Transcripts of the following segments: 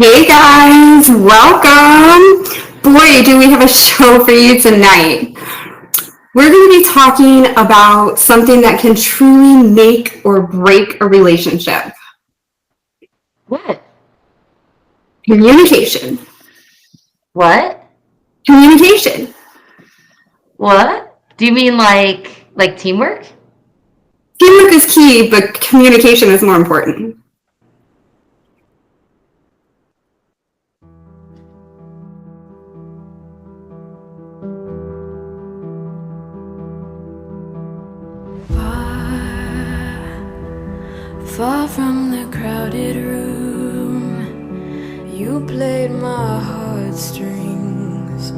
Hey guys, welcome. Boy, do we have a show for you tonight. We're going to be talking about something that can truly make or break a relationship. What? Communication. What? Communication. What? Do you mean like teamwork? Teamwork is key, but communication is more important. Far from the crowded room, you played my heartstrings.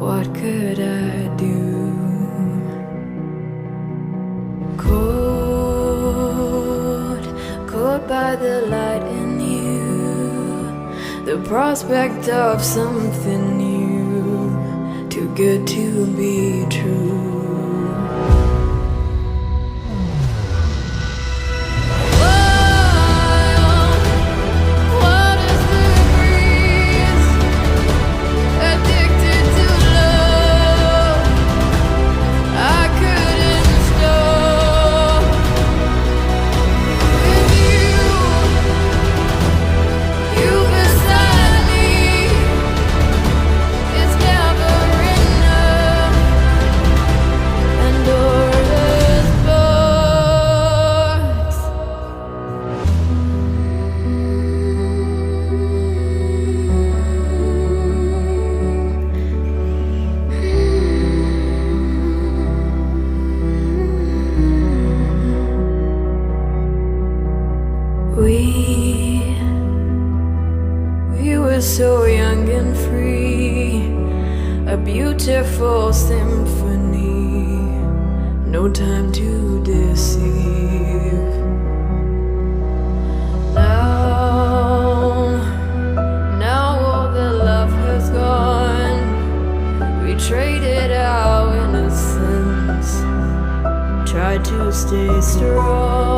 What could I do? Cold, caught by the light in you, the prospect of something new, too good to be true. We were so young and free, a beautiful symphony, no time to deceive. Now all the love has gone. We traded our innocence, tried to stay strong.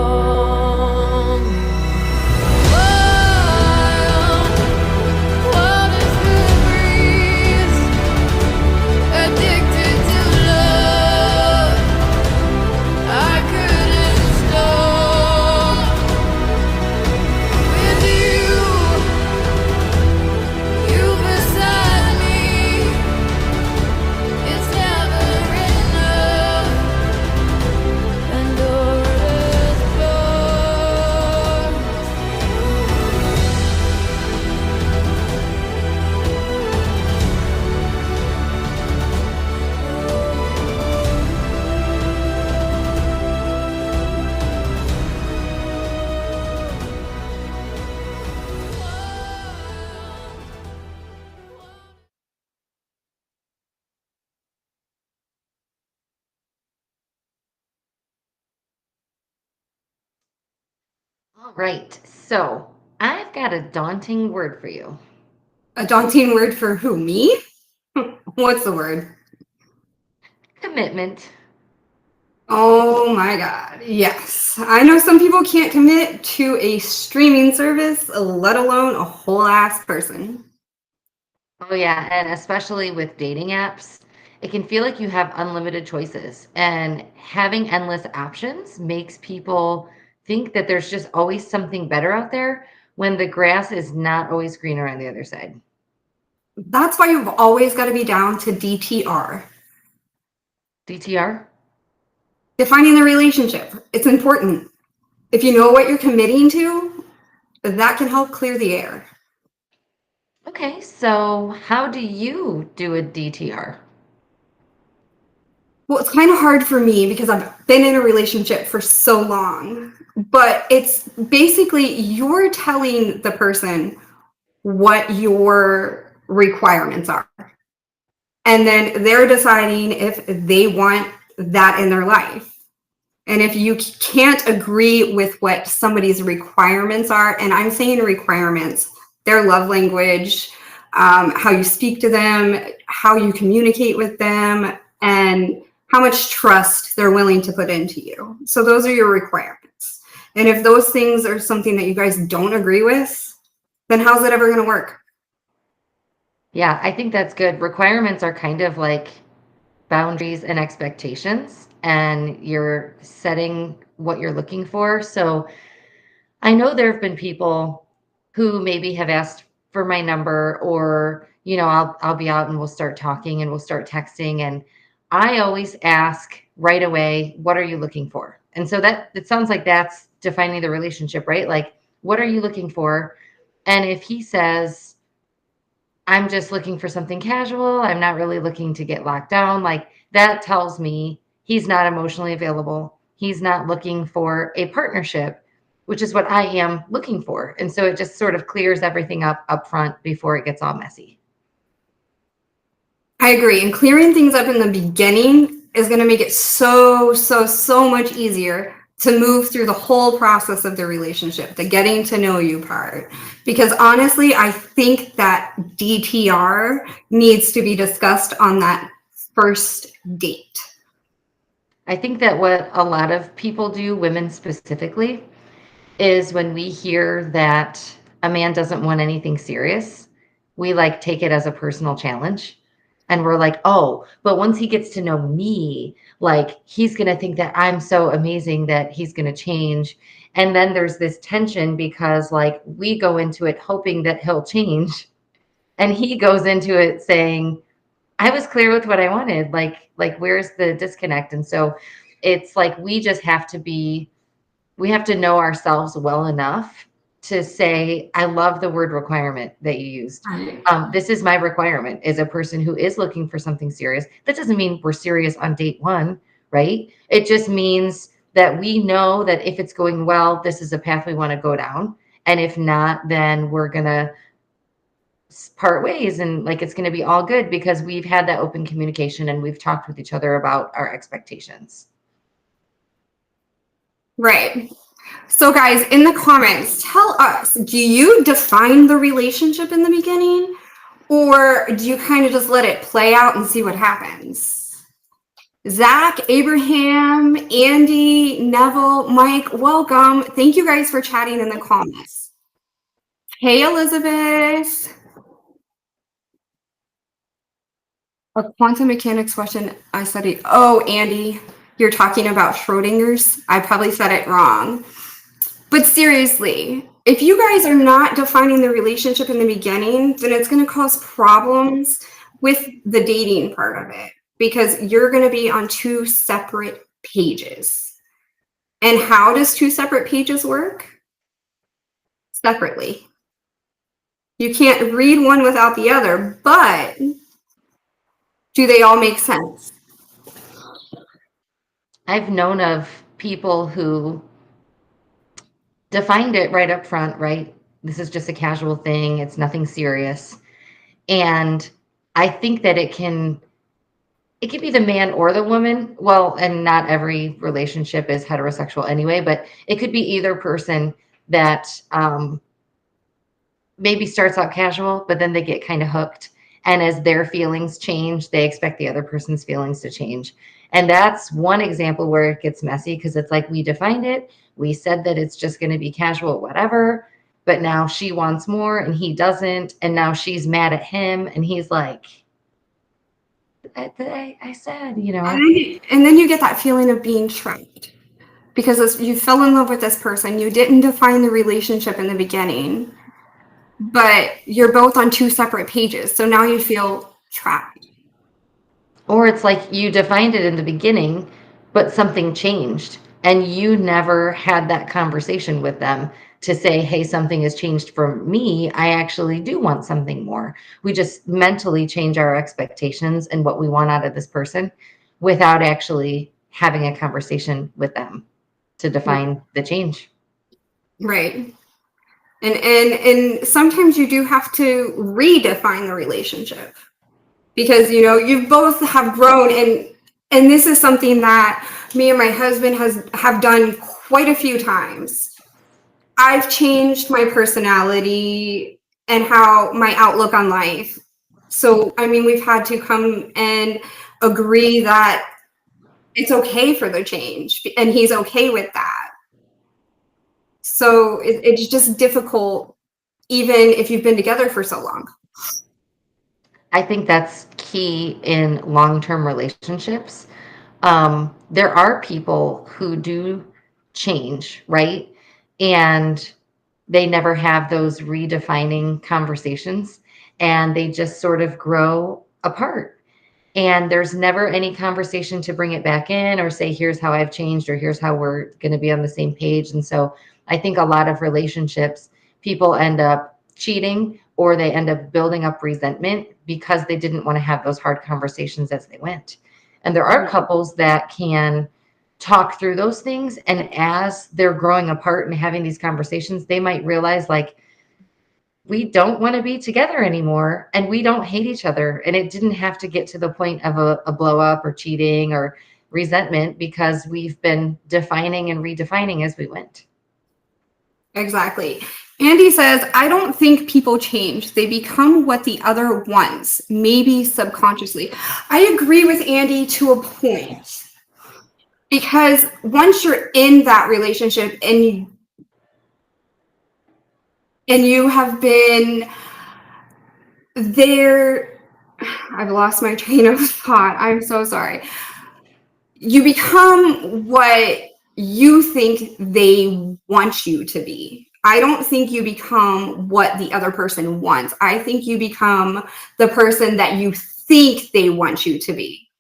All right. So I've got a daunting word for you. A daunting word for who? Me? What's the word? Commitment. Oh my God. Yes. I know some people can't commit to a streaming service, let alone a whole ass person. Oh yeah, and especially with dating apps, it can feel like you have unlimited choices. And having endless options makes people think that there's just always something better out there when the grass is not always greener on the other side. That's why you've always got to be down to DTR. DTR? Defining the relationship. It's important. If you know what you're committing to, that can help clear the air. Okay, so how do you do a DTR? Well, it's kind of hard for me because I've been in a relationship for so long, but it's basically you're telling the person what your requirements are. And then they're deciding if they want that in their life. And if you can't agree with what somebody's requirements are, and I'm saying requirements, their love language, how you speak to them, how you communicate with them, and how much trust they're willing to put into you. So those are your requirements. And if those things are something that you guys don't agree with, then how's it ever going to work? Yeah, I think that's good. Requirements are kind of like boundaries and expectations, and you're setting what you're looking for. So I know there have been people who maybe have asked for my number, or I'll be out and we'll start talking and we'll start texting, and I always ask right away, what are you looking for? And so that it sounds like that's defining the relationship, right? Like, what are you looking for? And if he says, I'm just looking for something casual, I'm not really looking to get locked down, like that tells me he's not emotionally available. He's not looking for a partnership, which is what I am looking for. And so it just sort of clears everything up front before it gets all messy. I agree. And clearing things up in the beginning is going to make it so much easier to move through the whole process of the relationship, the getting to know you part. Because honestly, I think that DTR needs to be discussed on that first date. I think that what a lot of people do, women specifically, is when we hear that a man doesn't want anything serious, we like take it as a personal challenge. And we're like, oh, but once he gets to know me, like he's going to think that I'm so amazing that he's going to change. And then there's this tension because like we go into it hoping that he'll change. And he goes into it saying, I was clear with what I wanted. Like where's the disconnect? And so it's like we have to know ourselves well enough to say, I love the word requirement that you used. This is my requirement as a person who is looking for something serious. That doesn't mean we're serious on date one, right? It just means that we know that if it's going well, this is a path we want to go down. And if not, then we're going to part ways, and like it's going to be all good because we've had that open communication and we've talked with each other about our expectations. Right. So guys, in the comments, tell us, do you define the relationship in the beginning, or do you kind of just let it play out and see what happens? Zach, Abraham, Andy, Neville, Mike, welcome. Thank you guys for chatting in the comments. Hey, Elizabeth. A quantum mechanics question I studied. Oh, Andy, you're talking about Schrödinger's. I probably said it wrong. But seriously, if you guys are not defining the relationship in the beginning, then it's going to cause problems with the dating part of it, because you're going to be on two separate pages. And how does two separate pages work? Separately. You can't read one without the other, but do they all make sense? I've known of people who defined it right up front, right? This is just a casual thing. It's nothing serious. And I think that it can be the man or the woman. Well, and not every relationship is heterosexual anyway, but it could be either person that maybe starts out casual, but then they get kind of hooked. And as their feelings change, they expect the other person's feelings to change. And that's one example where it gets messy, because it's like we defined it. We said that it's just going to be casual, whatever. But now she wants more and he doesn't. And now she's mad at him. And he's like, I said, And then you get that feeling of being trapped, because you fell in love with this person. You didn't define the relationship in the beginning, but you're both on two separate pages. So now you feel trapped. Or it's like you defined it in the beginning, but something changed and you never had that conversation with them to say, hey, something has changed for me. I actually do want something more. We just mentally change our expectations and what we want out of this person without actually having a conversation with them to define the change. Right. And sometimes you do have to redefine the relationship, because you both have grown, and this is something that me and my husband have done quite a few times. I've changed my personality and how my outlook on life. So we've had to come and agree that it's okay for the change, and he's okay with that. So it's just difficult even if you've been together for so long. I think that's key in long-term relationships. There are people who do change, right? And they never have those redefining conversations, and they just sort of grow apart. And there's never any conversation to bring it back in or say, here's how I've changed, or here's how we're going to be on the same page. And so I think a lot of relationships, people end up cheating or they end up building up resentment because they didn't want to have those hard conversations as they went. And there are couples that can talk through those things. And as they're growing apart and having these conversations, they might realize, like, we don't want to be together anymore and we don't hate each other. And it didn't have to get to the point of a blow up or cheating or resentment, because we've been defining and redefining as we went. Exactly. Andy says, I don't think people change. They become what the other wants, maybe subconsciously. I agree with Andy to a point. Because once you're in that relationship and you have been there, I've lost my train of thought. I'm so sorry. You become what you think they want you to be. I don't think you become what the other person wants. I think you become the person that you think they want you to be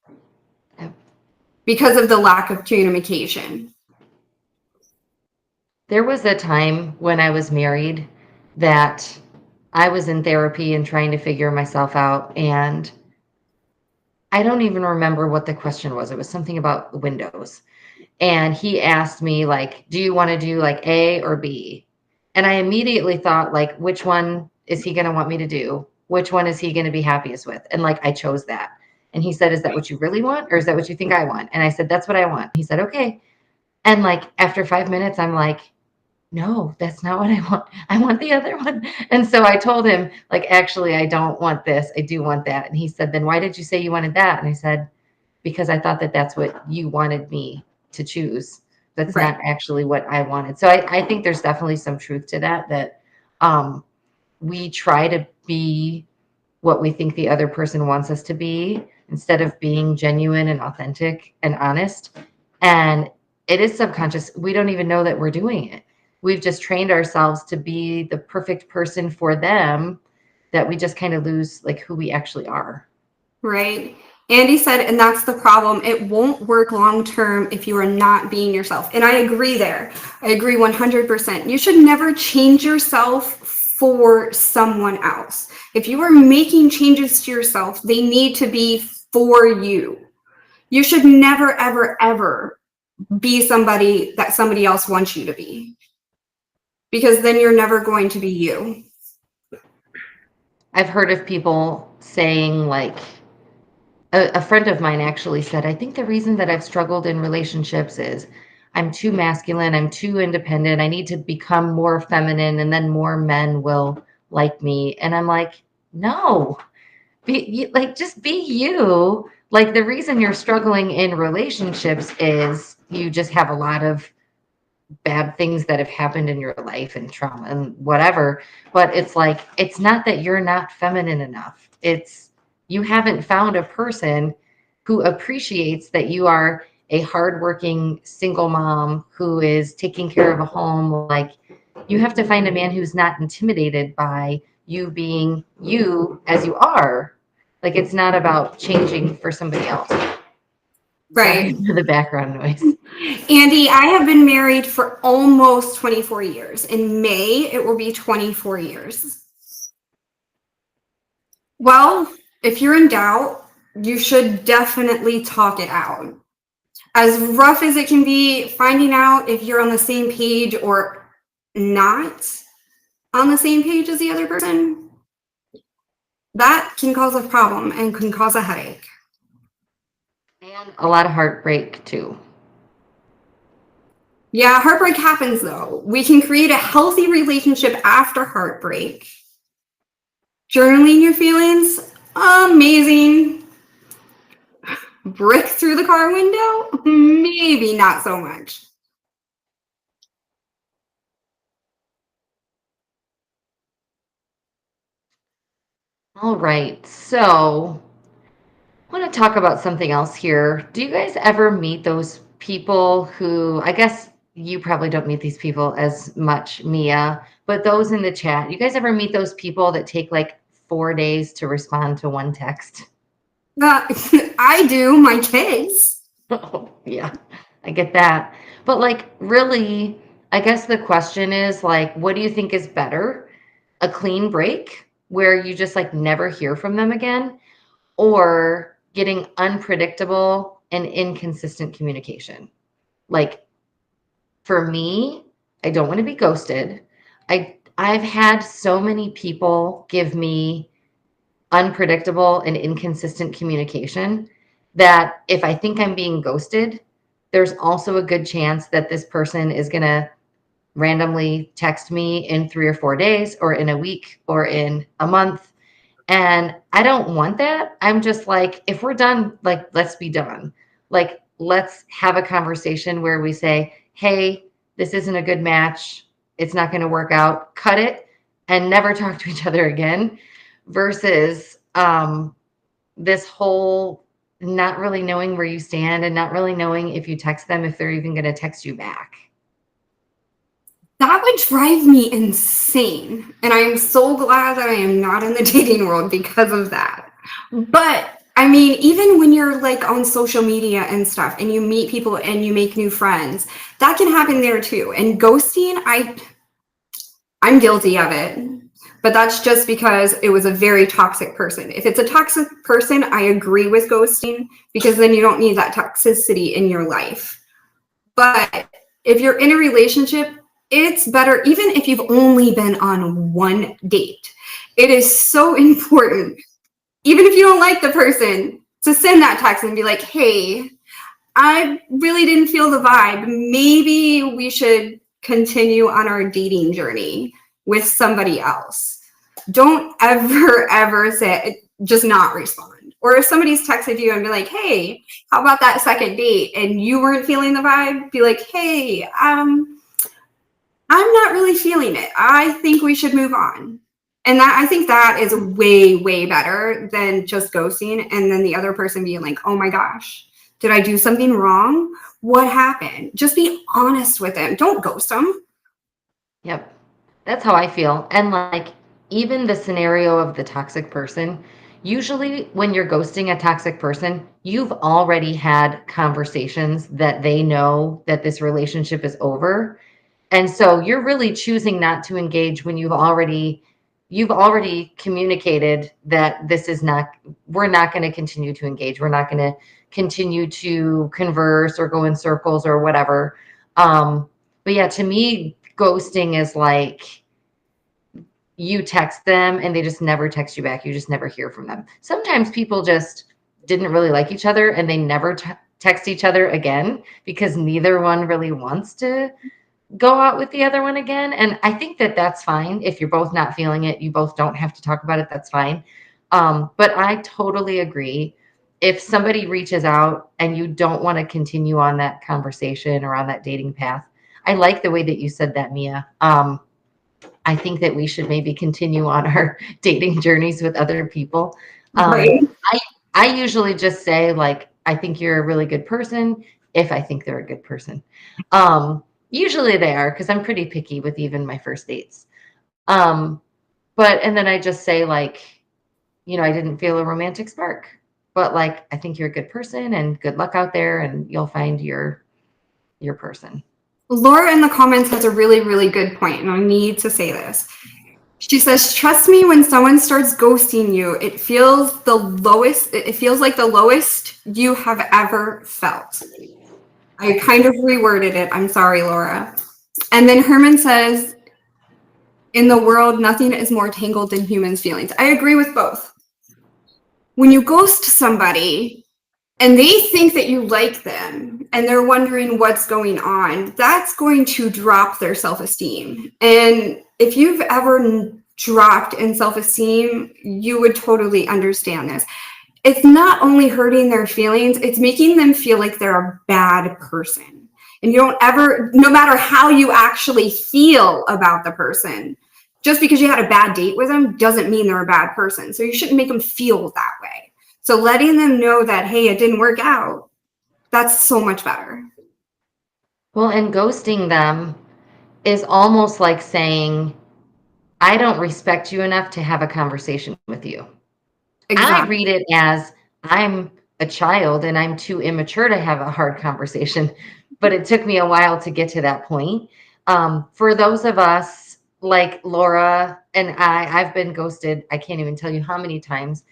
because of the lack of communication. There was a time when I was married that I was in therapy and trying to figure myself out. And I don't even remember what the question was. It was something about windows. And he asked me, like, do you want to do like A or B? And I immediately thought, like, which one is he going to want me to do? Which one is he going to be happiest with? And like, I chose that. And he said, is that what you really want? Or is that what you think I want? And I said, that's what I want. He said, okay. And like, after 5 minutes, I'm like, no, that's not what I want. I want the other one. And so I told him, like, actually, I don't want this. I do want that. And he said, then why did you say you wanted that? And I said, because I thought that that's what you wanted me to choose. That's Right. not actually what I wanted. So I think there's definitely some truth to that we try to be what we think the other person wants us to be instead of being genuine and authentic and honest. And it is subconscious. We don't even know that we're doing it. We've just trained ourselves to be the perfect person for them, that we just kind of lose like who we actually are. Right. Andy said, and that's the problem. It won't work long term if you are not being yourself. And I agree there. I agree 100%. You should never change yourself for someone else. If you are making changes to yourself, they need to be for you. You should never, ever, ever be somebody that somebody else wants you to be, because then you're never going to be you. I've heard of people saying, like, a friend of mine actually said, I think the reason that I've struggled in relationships is I'm too masculine, I'm too independent, I need to become more feminine, and then more men will like me. And I'm like, no, just be you. Like, the reason you're struggling in relationships is you just have a lot of bad things that have happened in your life and trauma and whatever. But it's like, it's not that you're not feminine enough. It's you haven't found a person who appreciates that you are a hardworking single mom who is taking care of a home. Like, you have to find a man who's not intimidated by you being you as you are. Like, it's not about changing for somebody else. Right. Sorry for the background noise. Andy, I have been married for almost 24 years. In May, it will be 24 years. Well, if you're in doubt, you should definitely talk it out. As rough as it can be, finding out if you're on the same page or not on the same page as the other person, that can cause a problem and can cause a headache. And a lot of heartbreak too. Yeah, heartbreak happens though. We can create a healthy relationship after heartbreak. Journaling your feelings, amazing. Brick through the car window, maybe not so much. All right. So I want to talk about something else here. Do you guys ever meet those people who, I guess you probably don't meet these people as much, Mia, but those in the chat, you guys ever meet those people that take like 4 days to respond to one text? Uh, I do, my kids. Oh, yeah, I get that. But like, really, I guess the question is like, what do you think is better? A clean break where you just like never hear from them again, or getting unpredictable and inconsistent communication? Like for me, I don't want to be ghosted. I've had so many people give me unpredictable and inconsistent communication that if I think I'm being ghosted, there's also a good chance that this person is going to randomly text me in 3 or 4 days or in a week or in a month. And I don't want that. I'm just like, if we're done, like, let's be done. Like, let's have a conversation where we say, hey, this isn't a good match. It's not going to work out. Cut it and never talk to each other again versus this whole not really knowing where you stand and not really knowing if you text them, if they're even going to text you back. That would drive me insane. And I am so glad that I am not in the dating world because of that. But I mean, even when you're like on social media and stuff and you meet people and you make new friends, that can happen there too. And ghosting, I'm guilty of it. But that's just because it was a very toxic person. If it's a toxic person, I agree with ghosting because then you don't need that toxicity in your life. But if you're in a relationship, it's better, even if you've only been on one date. It is so important, even if you don't like the person, to send that text and be like, hey, I really didn't feel the vibe. Maybe we should continue on our dating journey with somebody else. Don't ever, ever say, just not respond. Or if somebody's texted you and be like, hey, how about that second date? And you weren't feeling the vibe, be like, hey, I'm not really feeling it. I think we should move on. And that, I think that is way, way better than just ghosting and then the other person being like, oh my gosh, did I do something wrong? What happened? Just be honest with them. Don't ghost them. Yep. That's how I feel. And like, even the scenario of the toxic person, usually when you're ghosting a toxic person, you've already had conversations that they know that this relationship is over. And so you're really choosing not to engage when you've already communicated that this is not, we're not going to continue to engage. We're not going to continue to converse or go in circles or whatever. But yeah, to me, ghosting is like you text them and they just never text you back. You just never hear from them. Sometimes people just didn't really like each other and they never text each other again because neither one really wants to go out with the other one again. And I think that that's fine. If you're both not feeling it, you both don't have to talk about it. That's fine. But I totally agree. If somebody reaches out and you don't want to continue on that conversation or on that dating path, I like the way that you said that, Mia. I think that we should maybe continue on our dating journeys with other people. Right. I usually just say, like, I think you're a really good person if I think they're a good person. Usually they are, because I'm pretty picky with even my first dates. And then I just say, like, I didn't feel a romantic spark, but like, I think you're a good person and good luck out there and you'll find your person. Laura in the comments has a really, really good point, and I need to say this. She says, trust me, when someone starts ghosting you, it feels like the lowest you have ever felt. I kind of reworded it. I'm sorry, Laura. And then Herman says, in the world, nothing is more tangled than humans' feelings. I agree with both. When you ghost somebody and they think that you like them and they're wondering what's going on, that's going to drop their self-esteem. And if you've ever dropped in self-esteem, you would totally understand this. It's not only hurting their feelings, it's making them feel like they're a bad person. And you don't ever, no matter how you actually feel about the person, just because you had a bad date with them doesn't mean they're a bad person. So you shouldn't make them feel that way. So letting them know that, hey, it didn't work out, that's so much better. Well, and ghosting them is almost like saying, I don't respect you enough to have a conversation with you. I Exactly. read it as I'm a child and I'm too immature to have a hard conversation, but it took me a while to get to that point. For those of us like Laura and I've been ghosted. I can't even tell you how many times.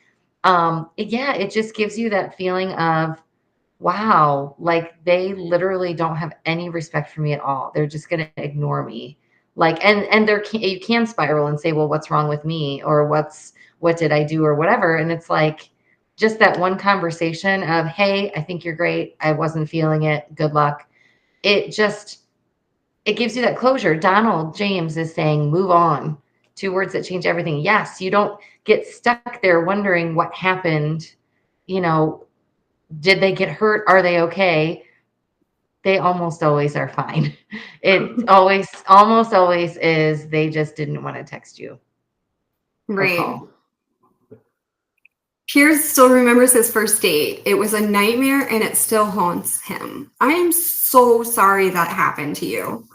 Yeah, it just gives you that feeling of, wow, like they literally don't have any respect for me at all. They're just going to ignore me. Like, and you can spiral and say, well, what's wrong with me? Or what did I do or whatever? And it's like just that one conversation of, hey, I think you're great. I wasn't feeling it. Good luck. It gives you that closure. Donald James is saying, move on. 2 words that change everything. Yes, you don't get stuck there wondering what happened. You know, did they get hurt? Are they okay? They almost always are fine. It almost always is they just didn't want to text you or Right. call. Piers still remembers his first date. It was a nightmare and it still haunts him. I am so sorry that happened to you.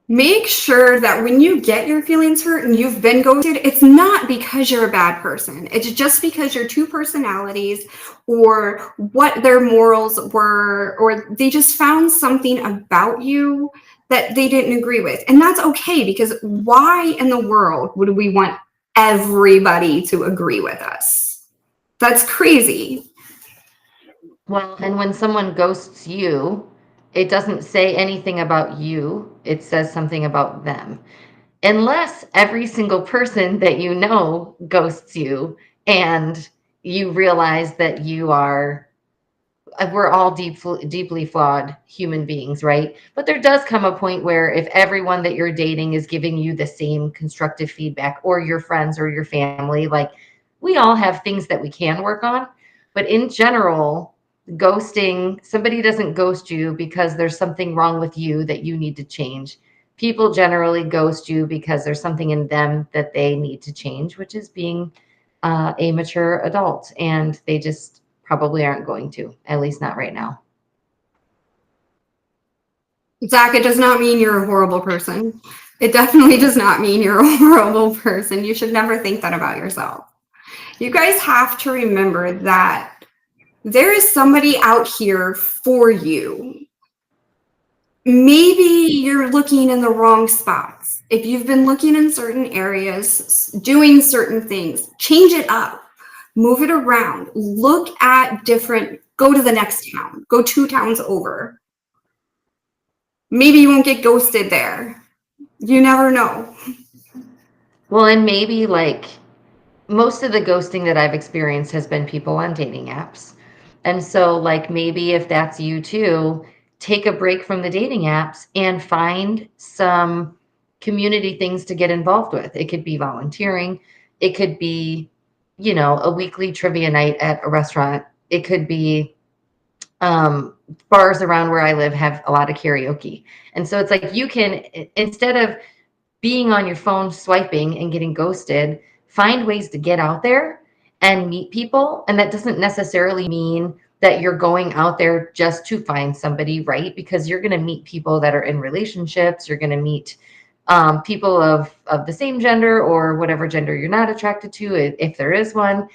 Make sure that when you get your feelings hurt and you've been ghosted, it's not because you're a bad person. It's just because your two personalities or what their morals were, or they just found something about you that they didn't agree with. And that's okay, because why in the world would we want everybody to agree with us? That's crazy. Well, and when someone ghosts you, it doesn't say anything about you. It says something about them. Unless every single person that you know ghosts you and you realize that we're all deeply flawed human beings, right? But there does come a point where if everyone that you're dating is giving you the same constructive feedback, or your friends or your family, like we all have things that we can work on. But in general, ghosting, somebody doesn't ghost you because there's something wrong with you that you need to change. People generally ghost you because there's something in them that they need to change, which is being a mature adult, and they just probably aren't going to, at least not right now. Zach, it does not mean you're a horrible person. It definitely does not mean you're a horrible person. You should never think that about yourself. You guys have to remember that there is somebody out here for you. Maybe you're looking in the wrong spots. If you've been looking in certain areas, doing certain things, change it up, move it around, look at go to the next town, go 2 towns over. Maybe you won't get ghosted there. You never know. Well, and maybe like most of the ghosting that I've experienced has been people on dating apps. And so, like, maybe if that's you too, take a break from the dating apps and find some community things to get involved with. It could be volunteering, it could be, a weekly trivia night at a restaurant, it could be bars around where I live have a lot of karaoke. And so it's like you can, instead of being on your phone swiping and getting ghosted, find ways to get out there and meet people. And that doesn't necessarily mean that you're going out there just to find somebody, right? Because you're going to meet people that are in relationships. You're going to meet people of the same gender or whatever gender you're not attracted to, if there is one.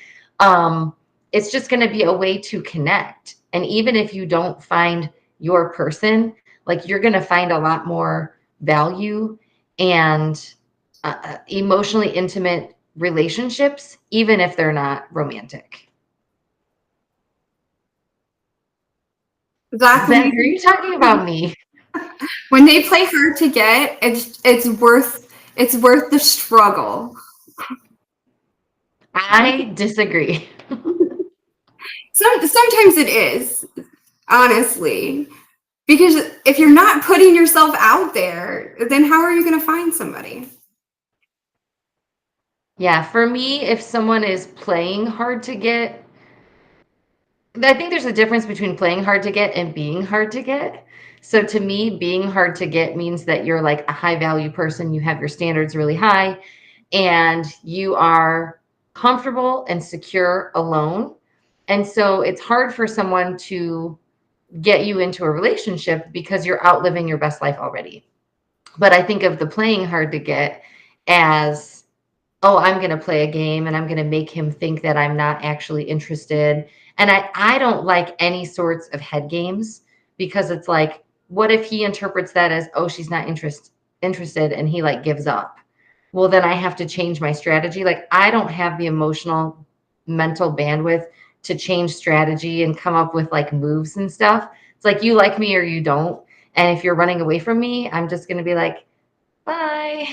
It's just going to be a way to connect. And even if you don't find your person, like you're going to find a lot more value and emotionally intimate relationships, even if they're not romantic. Zach, Zach, are you talking about me? when they play hard to get, it's worth the struggle. I disagree. Sometimes it is, honestly. Because if you're not putting yourself out there, then how are you going to find somebody? Yeah, for me, if someone is playing hard to get, I think there's a difference between playing hard to get and being hard to get. So to me, being hard to get means that you're like a high value person. You have your standards really high and you are comfortable and secure alone. And so it's hard for someone to get you into a relationship because you're outliving your best life already. But I think of the playing hard to get as, oh, I'm going to play a game and I'm going to make him think that I'm not actually interested. And I don't like any sorts of head games because it's like, what if he interprets that as, oh, she's not interested and he like gives up? Well, then I have to change my strategy. Like I don't have the emotional mental bandwidth to change strategy and come up with like moves and stuff. It's like you like me or you don't. And if you're running away from me, I'm just going to be like, bye.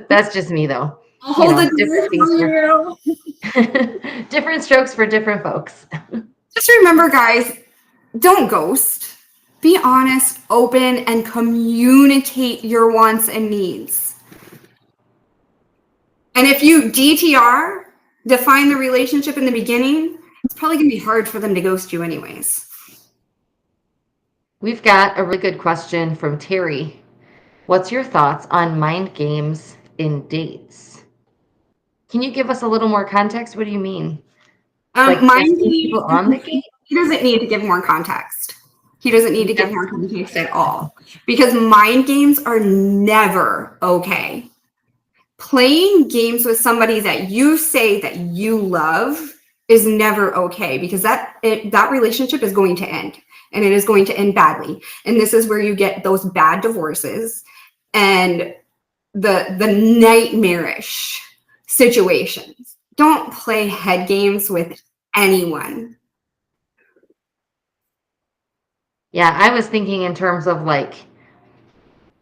That's just me though. I'll hold the door for you. Different strokes for different folks. Just remember, guys, don't ghost. Be honest, open, and communicate your wants and needs. And if you DTR, define the relationship in the beginning, it's probably going to be hard for them to ghost you anyways. We've got a really good question from Terry. What's your thoughts on mind games in dates? Can you give us a little more context? What do you mean? Like mind people on the game? He doesn't need to give more context. He doesn't need to give more context at all because mind games are never okay. Playing games with somebody that you say that you love is never okay because that relationship is going to end and it is going to end badly. And this is where you get those bad divorces and the nightmarish situations. Don't play head games with anyone. Yeah, I was thinking in terms of like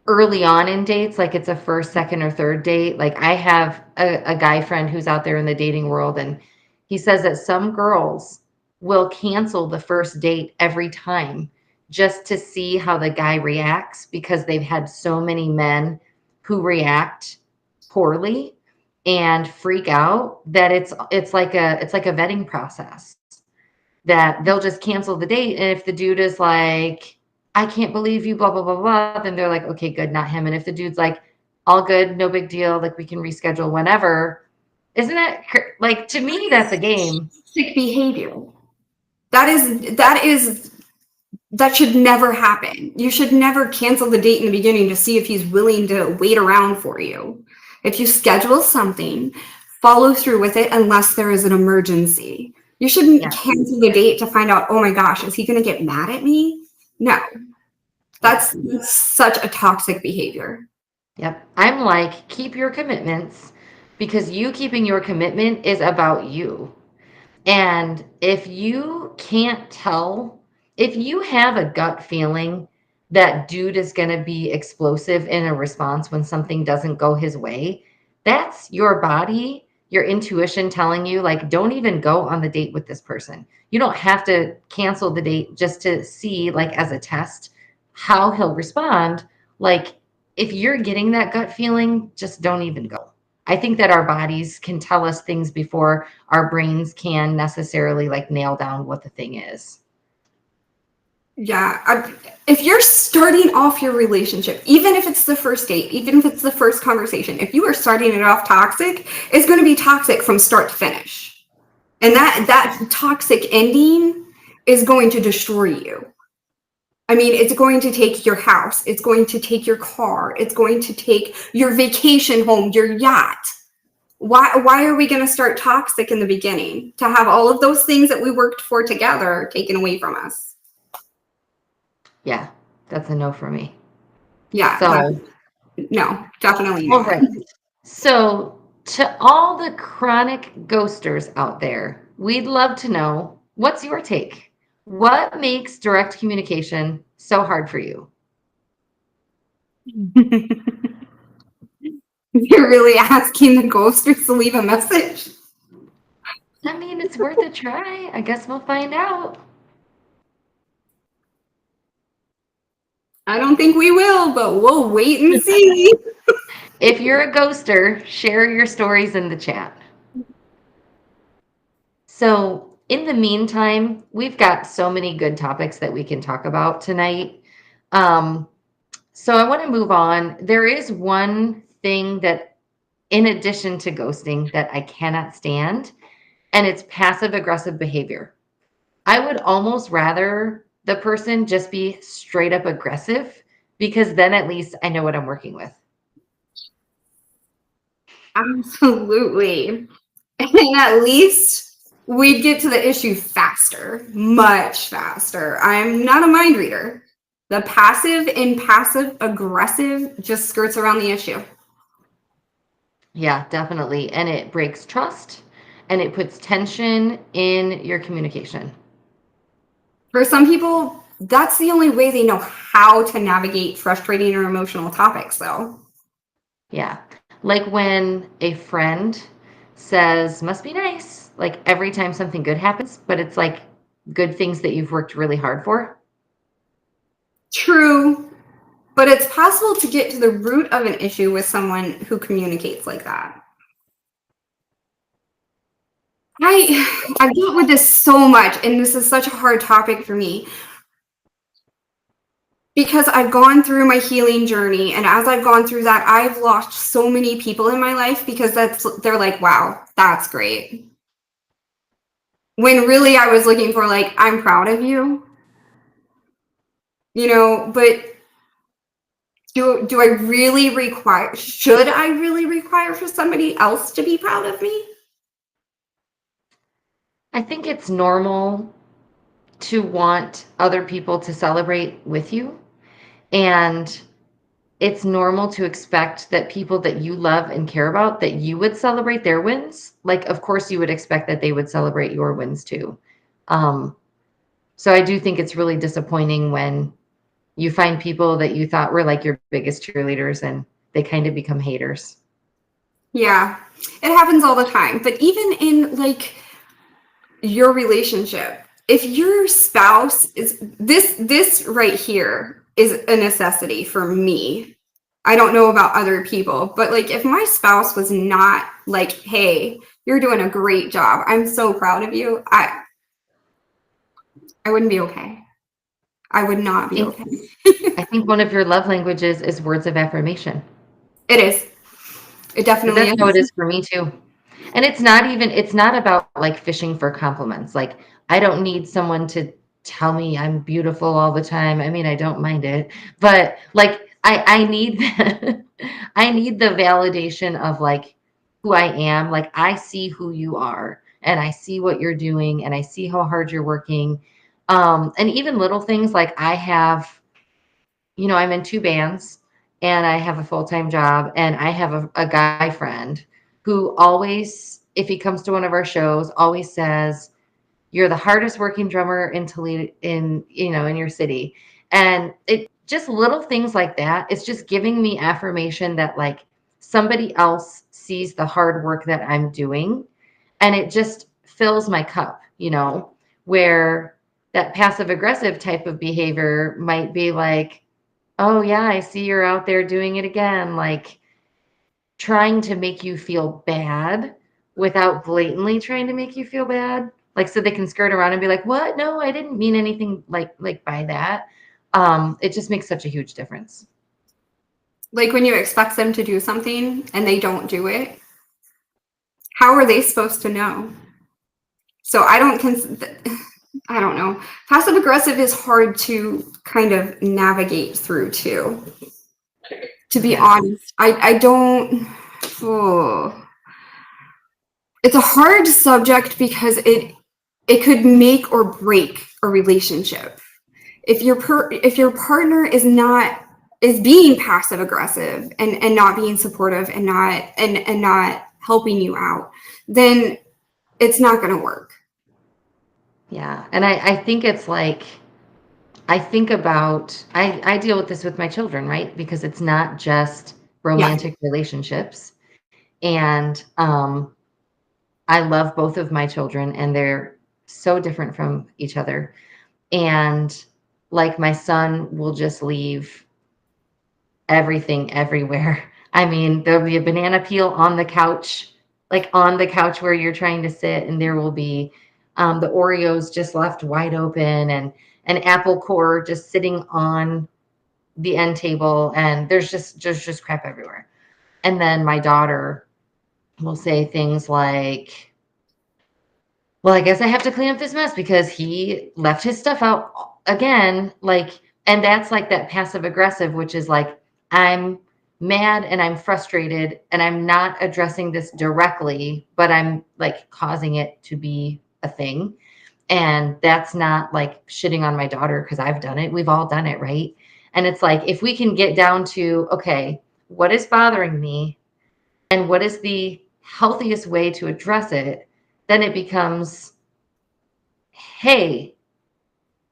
early on in dates, like it's a first, second, or third date. Like I have a guy friend who's out there in the dating world, and he says that some girls will cancel the first date every time just to see how the guy reacts because they've had so many men who react poorly and freak out that it's like a vetting process that they'll just cancel the date. And if the dude is like, I can't believe you, blah, blah, blah, blah, then they're like, okay, good, not him. And if the dude's like, all good, no big deal, like we can reschedule whenever, isn't it like, to me, that's a game. Toxic behavior. That should never happen. You should never cancel the date in the beginning to see if he's willing to wait around for you. If you schedule something, follow through with it unless there is an emergency. You shouldn't cancel the date to find out, oh my gosh, is he going to get mad at me? No. That's such a toxic behavior. Yep. I'm like, keep your commitments because you keeping your commitment is about you. And if you can't tell, if you have a gut feeling that dude is going to be explosive in a response when something doesn't go his way, that's your body, your intuition telling you, like, don't even go on the date with this person. You don't have to cancel the date just to see, like, as a test, how he'll respond. Like, if you're getting that gut feeling, just don't even go. I think that our bodies can tell us things before our brains can necessarily like nail down what the thing is. Yeah. If you're starting off your relationship, even if it's the first date, even if it's the first conversation, if you are starting it off toxic, it's going to be toxic from start to finish. And that toxic ending is going to destroy you. I mean, it's going to take your house. It's going to take your car. It's going to take your vacation home, your yacht. Why are we going to start toxic in the beginning? To have all of those things that we worked for together taken away from us. Yeah, that's a no for me. Yeah. So, no, definitely all not. right. So, to all the chronic ghosters out there, we'd love to know, what's your take? What makes direct communication so hard for you? You're really asking the ghosters to leave a message? I mean, it's worth a try. I guess we'll find out. I don't think we will, but we'll wait and see. If you're a ghoster, share your stories in the chat. So, In the meantime, we've got so many good topics that we can talk about tonight. So I want to move on. There is one thing that, in addition to ghosting, that I cannot stand, and it's passive aggressive behavior. I would almost rather the person just be straight up aggressive, because then at least I know what I'm working with. Absolutely. And at least we'd get to the issue faster, much faster. I'm not a mind reader. The passive and passive aggressive just skirts around the issue. Yeah, definitely. And it breaks trust and it puts tension in your communication. For some people, that's the only way they know how to navigate frustrating or emotional topics, though. Yeah. Like when a friend says, must be nice, like every time something good happens, but it's like good things that you've worked really hard for. True, but it's possible to get to the root of an issue with someone who communicates like that. I've dealt with this so much, and this is such a hard topic for me because I've gone through my healing journey, and as I've gone through that, I've lost so many people in my life because they're like, wow, that's great. When really I was looking for like, I'm proud of you, but do I really should I really require for somebody else to be proud of me? I think it's normal to want other people to celebrate with you. And it's normal to expect that people that you love and care about, that you would celebrate their wins. Like, of course, you would expect that they would celebrate your wins too. So I do think it's really disappointing when you find people that you thought were like your biggest cheerleaders and they kind of become haters. Yeah, it happens all the time. But even in like your relationship, if your spouse is this right here is a necessity for me. I don't know about other people, but like if my spouse was not like, hey, you're doing a great job, I'm so proud of you, I wouldn't be okay. I would not be okay. I think one of your love languages is words of affirmation. It is. It definitely That's how it is. is for me too. And it's not about like fishing for compliments. Like I don't need someone to tell me I'm beautiful all the time. I mean, I don't mind it, but like I need I need the validation of like who I am. Like I see who you are and I see what you're doing and I see how hard you're working. And even little things like I'm in two bands and I have a full-time job and I have a guy friend who always, if he comes to one of our shows, always says, you're the hardest working drummer in Toledo, in your city. And it just little things like that. It's just giving me affirmation that like somebody else sees the hard work that I'm doing. And it just fills my cup, where that passive aggressive type of behavior might be like, oh, yeah, I see you're out there doing it again. Like trying to make you feel bad without blatantly trying to make you feel bad. Like so they can skirt around and be like, what? No, I didn't mean anything like by that. It just makes such a huge difference. Like when you expect them to do something and they don't do it, how are they supposed to know? So I don't know. Passive aggressive is hard to kind of navigate through too. To be honest, I don't. Oh. It's a hard subject because it could make or break a relationship. If your partner is being passive aggressive and not being supportive and not helping you out, then it's not going to work. Yeah. And I think it's like, I deal with this with my children, right? Because it's not just romantic relationships. And I love both of my children and they're so different from each other. And like my son will just leave everything everywhere. I mean, there'll be a banana peel on the couch, like on the couch where you're trying to sit, and there will be the Oreos just left wide open, and an apple core just sitting on the end table, and there's just crap everywhere. And then my daughter will say things like, well, I guess I have to clean up this mess because he left his stuff out again. Like, and that's like that passive aggressive, which is like, I'm mad and I'm frustrated and I'm not addressing this directly, but I'm like causing it to be a thing. And that's not like shitting on my daughter because I've done it. We've all done it, right? And it's like, if we can get down to, okay, what is bothering me and what is the healthiest way to address it, then it becomes, hey,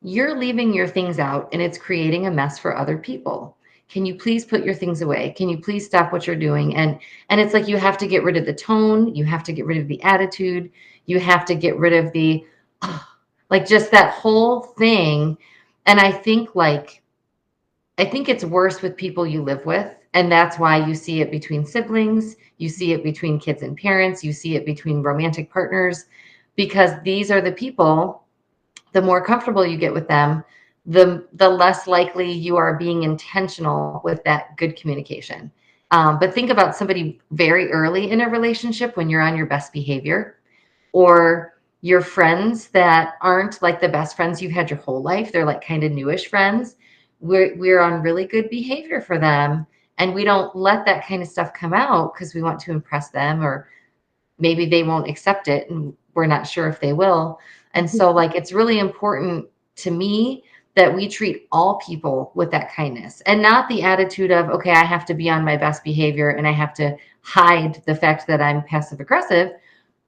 you're leaving your things out and it's creating a mess for other people. Can you please put your things away? Can you please stop what you're doing? And it's like, you have to get rid of the tone, you have to get rid of the attitude, you have to get rid of the like just that whole thing. And I think it's worse with people you live with. And that's why you see it between siblings, you see it between kids and parents, you see it between romantic partners, because these are the people, the more comfortable you get with them, the less likely you are being intentional with that good communication. But think about somebody very early in a relationship when you're on your best behavior, or your friends that aren't like the best friends you've had your whole life. They're like kind of newish friends. We're on really good behavior for them. And we don't let that kind of stuff come out because we want to impress them, or maybe they won't accept it and we're not sure if they will. And so like, it's really important to me that we treat all people with that kindness, and not the attitude of, okay, I have to be on my best behavior and I have to hide the fact that I'm passive aggressive,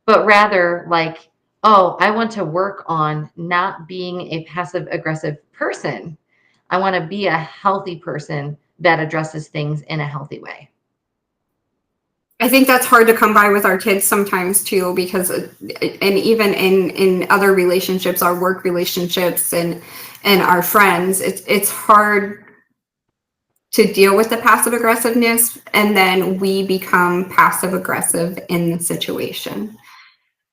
but rather like, oh, I want to work on not being a passive aggressive person. I want to be a healthy person that addresses things in a healthy way. I think that's hard to come by with our kids sometimes too, because and even in other relationships, our work relationships and our friends, it's hard to deal with the passive aggressiveness, and then we become passive aggressive in the situation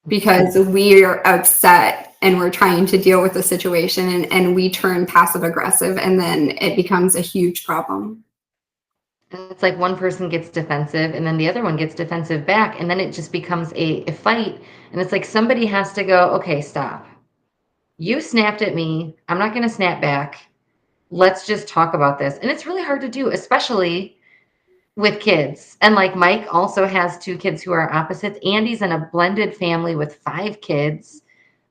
because we are upset and we're trying to deal with the situation, and we turn passive aggressive, and then it becomes a huge problem. And it's like one person gets defensive and then the other one gets defensive back. And then it just becomes a fight. And it's like somebody has to go, okay, stop. You snapped at me. I'm not going to snap back. Let's just talk about this. And it's really hard to do, especially with kids. And like Mike also has 2 kids who are opposites. Andy's in a blended family with 5 kids.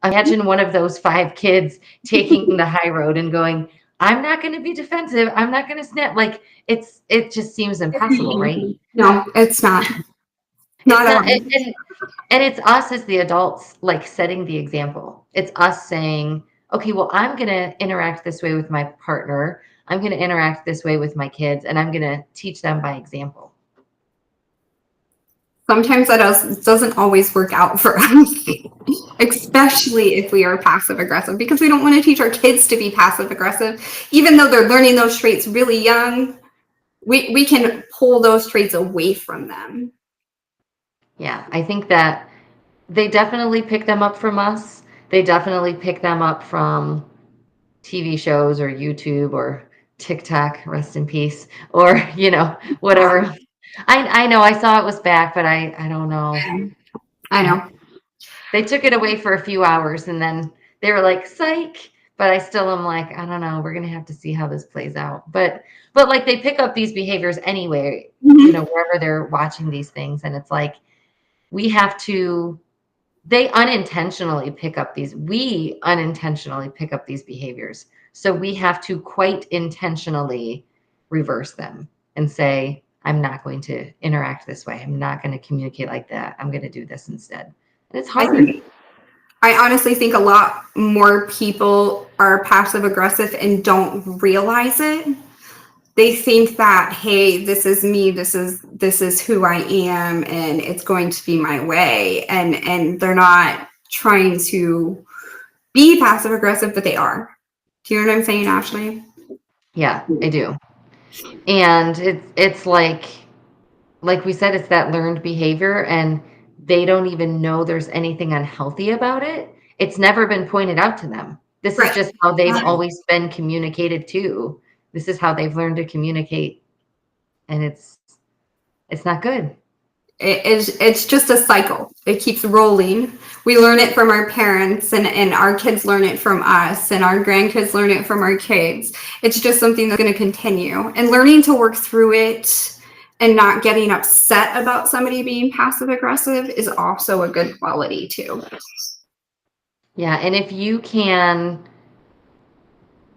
Imagine one of those 5 kids taking the high road and going, I'm not going to be defensive. I'm not going to snap. Like it just seems impossible, right? No, it's not. It's Not at not, all. and it's us as the adults, like setting the example. It's us saying, okay, well, I'm going to interact this way with my partner. I'm going to interact this way with my kids, and I'm going to teach them by example. Sometimes that doesn't always work out for us, especially if we are passive aggressive, because we don't want to teach our kids to be passive aggressive. Even though they're learning those traits really young, we can pull those traits away from them. Yeah, I think that they definitely pick them up from us. They definitely pick them up from TV shows or YouTube or TikTok, rest in peace, or, whatever. I know I saw it was back, but I don't know. I know. They took it away for a few hours and then they were like, psych. But I still am like, I don't know. We're going to have to see how this plays out. But like they pick up these behaviors anyway, wherever they're watching these things. And it's like, we unintentionally pick up these behaviors. So we have to quite intentionally reverse them and say, I'm not going to interact this way. I'm not going to communicate like that. I'm going to do this instead. And it's hard. I honestly think a lot more people are passive aggressive and don't realize it. They think that, hey, this is me, this is who I am, and it's going to be my way. And they're not trying to be passive aggressive, but they are. Do you know what I'm saying, Ashley? Yeah, I do. And it's like we said, it's that learned behavior, and they don't even know there's anything unhealthy about it. it's never been pointed out to them. This is just how they've always been communicated to. This is how they've learned to communicate. And it's not good. It's just a cycle. It keeps rolling. We learn it from our parents, and our kids learn it from us, and our grandkids learn it from our kids. It's just something that's going to continue. And learning to work through it and not getting upset about somebody being passive aggressive is also a good quality too. Yeah, and if you can,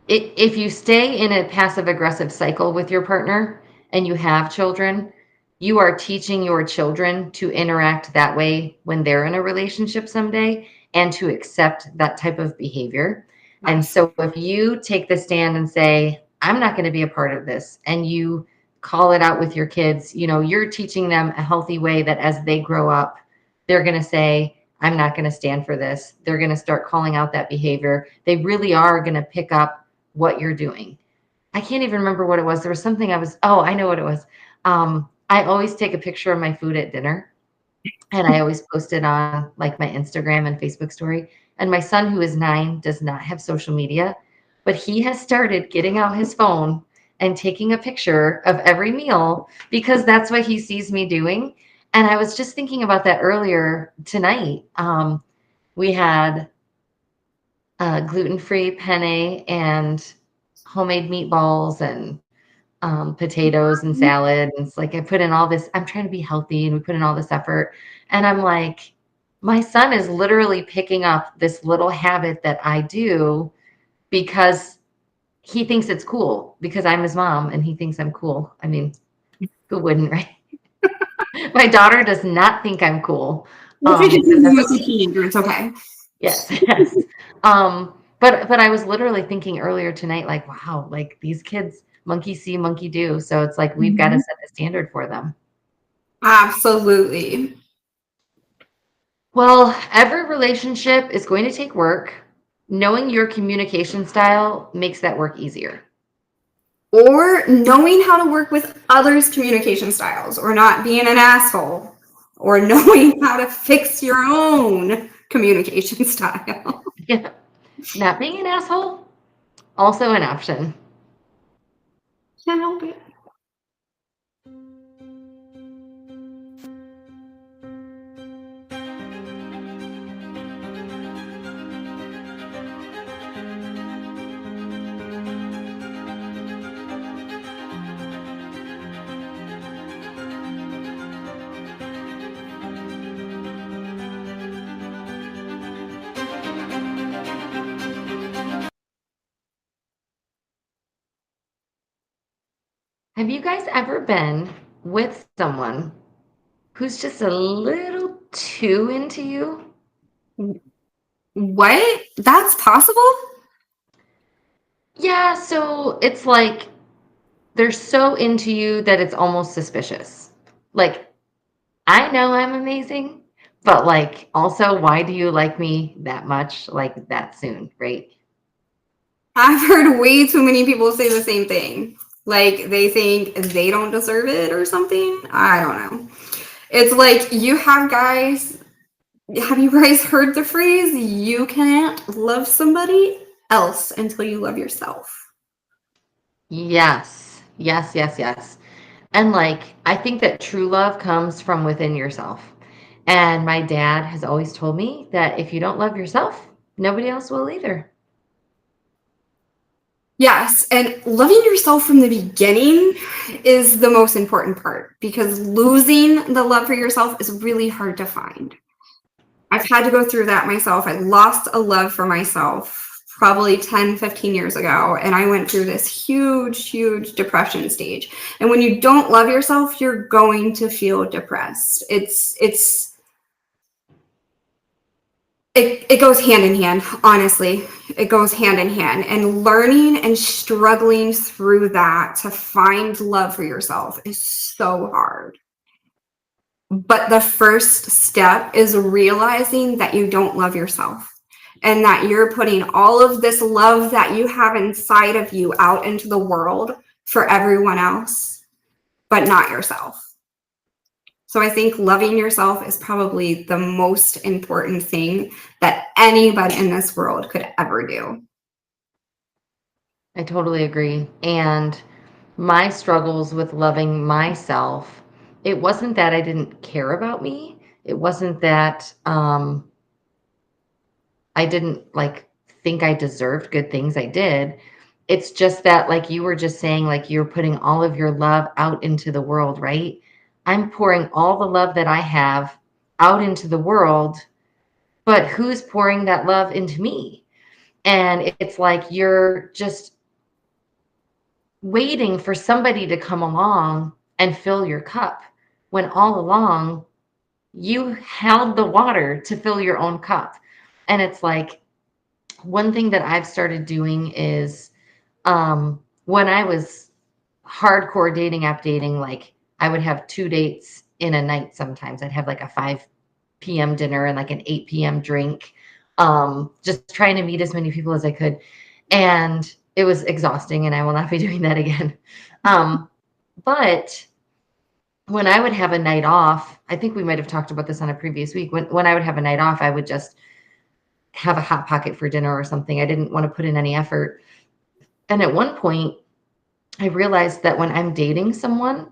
if you stay in a passive aggressive cycle with your partner and you have children, you are teaching your children to interact that way when they're in a relationship someday, and to accept that type of behavior. And so if you take the stand and say, I'm not going to be a part of this, and you call it out with your kids, you're teaching them a healthy way that as they grow up, they're going to say, I'm not going to stand for this. They're going to start calling out that behavior. They really are going to pick up what you're doing. I can't even remember what it was. There was something I know what it was. I always take a picture of my food at dinner, and I always post it on like my Instagram and Facebook story. And my son, who is 9, does not have social media, but he has started getting out his phone and taking a picture of every meal because that's what he sees me doing. And I was just thinking about that earlier tonight. We had gluten-free penne and homemade meatballs and potatoes and salad. And it's like, I put in all this, I'm trying to be healthy, and we put in all this effort. And I'm like, my son is literally picking up this little habit that I do because he thinks it's cool, because I'm his mom and he thinks I'm cool. I mean, who wouldn't, right? My daughter does not think I'm cool. It's okay. Yes. Yes. But I was literally thinking earlier tonight, like, wow, like these kids, monkey see, monkey do. So it's like, we've got to set the standard for them. Absolutely. Well, every relationship is going to take work. Knowing your communication style makes that work easier. Or knowing how to work with others' communication styles, or not being an asshole, or knowing how to fix your own communication style. Yeah. Not being an asshole, also an option. Can't help it. Have you guys ever been with someone who's just a little too into you? What? That's possible? Yeah, so it's like they're so into you that it's almost suspicious. Like, I know I'm amazing, but like, also, why do you like me that much, like that soon, right? I've heard way too many people say the same thing. Like they think they don't deserve it or something. I don't know. It's like you have guys. Have you guys heard the phrase, you can't love somebody else until you love yourself? Yes, yes, yes, yes. And like, I think that true love comes from within yourself. And my dad has always told me that if you don't love yourself, nobody else will either. Yes, and loving yourself from the beginning is the most important part, because losing the love for yourself is really hard to find. I've had to go through that myself. I lost a love for myself probably 10, 15 years ago, and I went through this huge, huge depression stage. And when you don't love yourself, you're going to feel depressed. It goes hand in hand, honestly. It goes hand in hand. And learning and struggling through that to find love for yourself is so hard. But the first step is realizing that you don't love yourself, and that you're putting all of this love that you have inside of you out into the world for everyone else, but not yourself. So I think loving yourself is probably the most important thing that anybody in this world could ever do. I totally agree. And my struggles with loving myself, it wasn't that I didn't care about me. It wasn't that I didn't like think I deserved good things. I did. It's just that, like you were just saying, like you're putting all of your love out into the world, right? I'm pouring all the love that I have out into the world, but who's pouring that love into me? And it's like you're just waiting for somebody to come along and fill your cup when all along you held the water to fill your own cup. And it's like one thing that I've started doing is when I was hardcore dating app dating, like I would have 2 dates in a night sometimes. I'd have like a 5 p.m. dinner and like an 8 p.m. drink, just trying to meet as many people as I could. And it was exhausting, and I will not be doing that again. But when I would have a night off, I think we might have talked about this on a previous week. When I would have a night off, I would just have a Hot Pocket for dinner or something. I didn't want to put in any effort. And at one point, I realized that when I'm dating someone,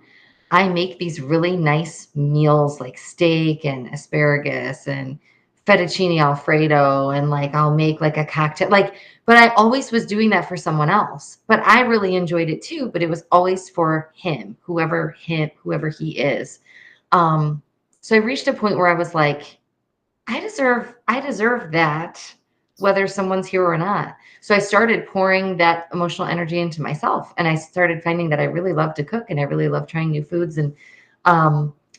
I make these really nice meals like steak and asparagus and fettuccine alfredo, and like I'll make like a cocktail, like, but I always was doing that for someone else. But I really enjoyed it too, but it was always for him, whoever he is. So I reached a point where I was like, I deserve that, whether someone's here or not. So I started pouring that emotional energy into myself, and I started finding that I really love to cook and I really love trying new foods. And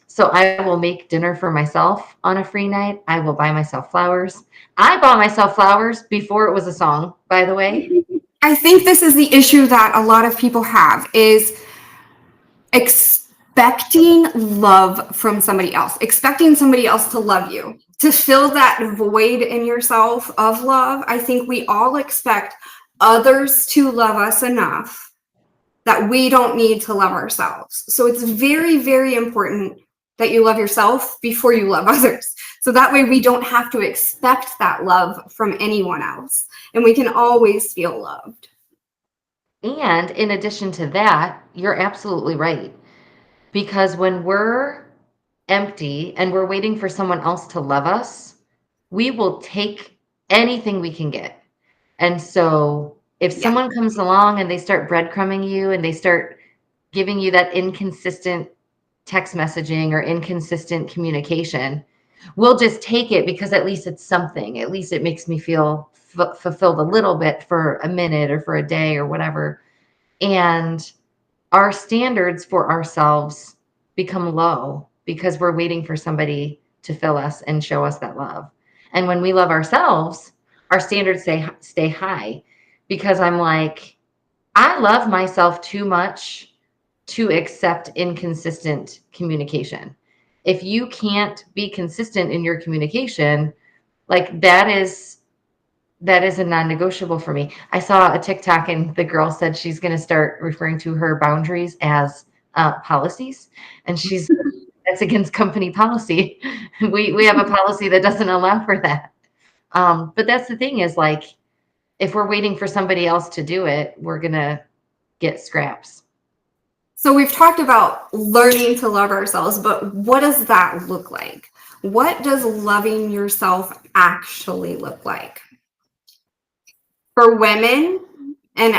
so I will make dinner for myself on a free night. I will buy myself flowers. I bought myself flowers before it was a song, by the way. I think this is the issue that a lot of people have is expecting love from somebody else, expecting somebody else to love you, to fill that void in yourself of love. I think we all expect others to love us enough that we don't need to love ourselves. So it's very, very important that you love yourself before you love others. So that way we don't have to expect that love from anyone else, and we can always feel loved. And in addition to that, you're absolutely right. Because when we're empty and we're waiting for someone else to love us, we will take anything we can get. And so if Yeah. someone comes along and they start breadcrumbing you and they start giving you that inconsistent text messaging or inconsistent communication, we'll just take it because at least it's something. At least it makes me feel fulfilled a little bit for a minute or for a day or whatever. And our standards for ourselves become low because we're waiting for somebody to fill us and show us that love. And when we love ourselves, our standards stay high, because I'm like, I love myself too much to accept inconsistent communication. If you can't be consistent in your communication, like that is a non-negotiable for me. I saw a TikTok and the girl said she's going to start referring to her boundaries as policies, and that's against company policy. We have a policy that doesn't allow for that. But that's the thing, is like, if we're waiting for somebody else to do it, we're going to get scraps. So we've talked about learning to love ourselves, but what does that look like? What does loving yourself actually look like? For women, and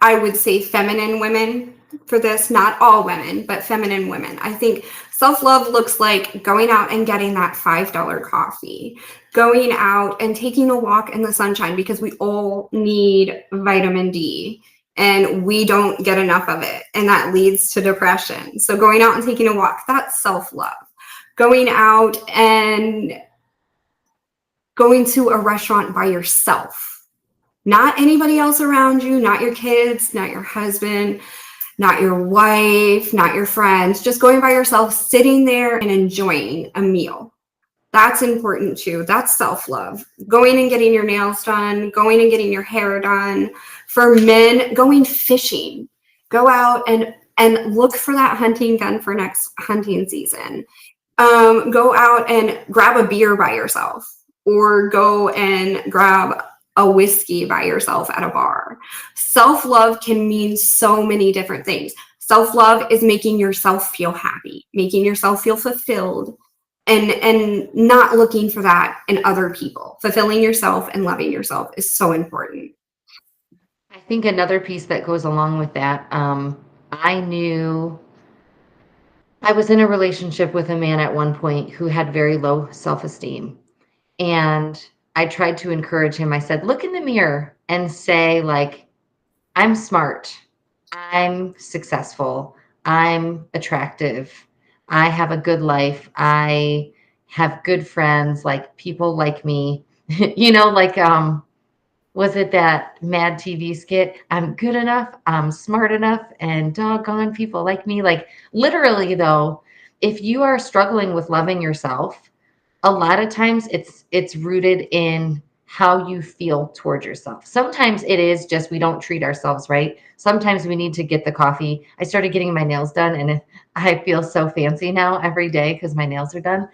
I would say feminine women for this, not all women, but feminine women, I think self-love looks like going out and getting that $5 coffee, going out and taking a walk in the sunshine, because we all need vitamin D and we don't get enough of it, and that leads to depression. So going out and taking a walk, that's self-love. Going out and going to a restaurant by yourself, not anybody else around you, not your kids, not your husband, not your wife, not your friends, just going by yourself, sitting there and enjoying a meal. That's important too. That's self-love. Going and getting your nails done, going and getting your hair done. For men, going fishing. Go out and and look for that hunting gun for next hunting season. Go out and grab a beer by yourself, or go and grab a whiskey by yourself at a bar. Self-love can mean so many different things. Self-love is making yourself feel happy, making yourself feel fulfilled, and not looking for that in other people. Fulfilling yourself and loving yourself is so important. I think another piece that goes along with that, I was in a relationship with a man at one point who had very low self-esteem. And I tried to encourage him. I said, look in the mirror and say, like, I'm smart, I'm successful, I'm attractive, I have a good life, I have good friends, like people like me. Like was it that Mad TV skit? I'm good enough, I'm smart enough, and doggone people like me. Like literally though, if you are struggling with loving yourself, a lot of times it's rooted in how you feel towards yourself. Sometimes it is just we don't treat ourselves right. Sometimes we need to get the coffee. I started getting my nails done and I feel so fancy now every day because my nails are done.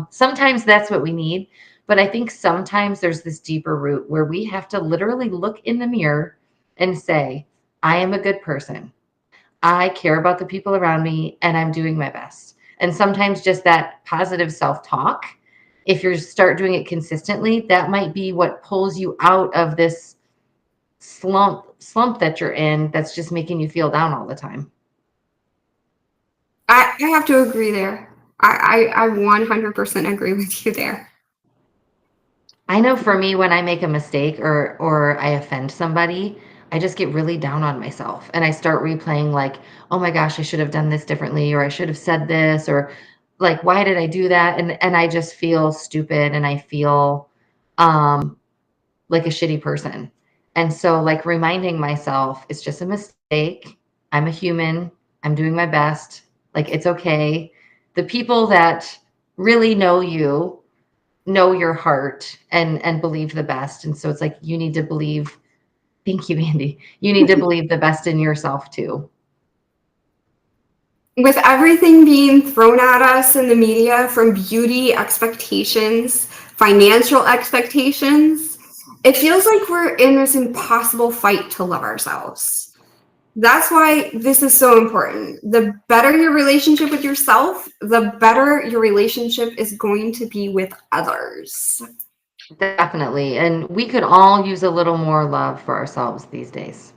Sometimes that's what we need. But I think sometimes there's this deeper root where we have to literally look in the mirror and say, I am a good person. I care about the people around me and I'm doing my best. And sometimes just that positive self-talk, if you start doing it consistently, that might be what pulls you out of this slump that you're in that's just making you feel down all the time. I have to agree there. I 100% agree with you there. I know for me, when I make a mistake or I offend somebody, I just get really down on myself and I start replaying like, oh my gosh, I should have done this differently, or I should have said this, or like, why did I do that? And I just feel stupid and I feel like a shitty person. And so like reminding myself, it's just a mistake. I'm a human. I'm doing my best. Like it's okay. The people that really know your heart and believe the best. And so it's like you need to believe, thank you, Andy. You need to believe the best in yourself too. With everything being thrown at us in the media, from beauty expectations, financial expectations, it feels like we're in this impossible fight to love ourselves. That's why this is so important. The better your relationship with yourself, the better your relationship is going to be with others. Definitely. And we could all use a little more love for ourselves these days.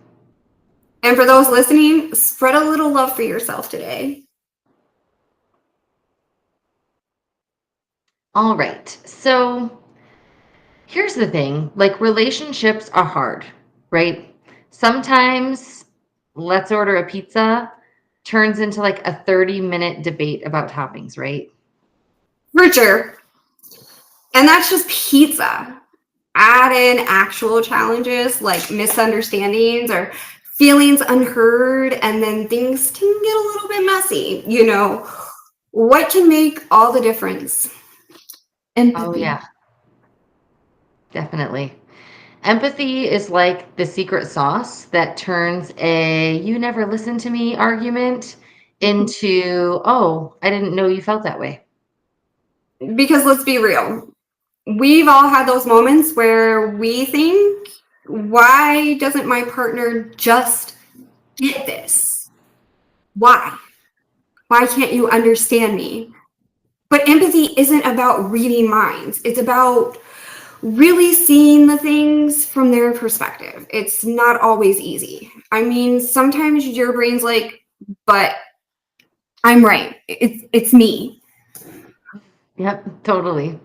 And for those listening, spread a little love for yourself today. All right. So here's the thing, like relationships are hard, right? Sometimes let's order a pizza turns into like a 30-minute debate about toppings, right? For sure. And that's just pizza. Add in actual challenges like misunderstandings or feelings unheard, and then things can get a little bit messy. What can make all the difference? Empathy. Oh, yeah, definitely. Empathy is like the secret sauce that turns a you never listened to me argument into, oh, I didn't know you felt that way. Because let's be real, we've all had those moments where we think, why doesn't my partner just get this? Why? Why can't you understand me? But empathy isn't about reading minds. It's about really seeing the things from their perspective. It's not always easy. I mean, sometimes your brain's like, but I'm right. It's me. Yep, totally.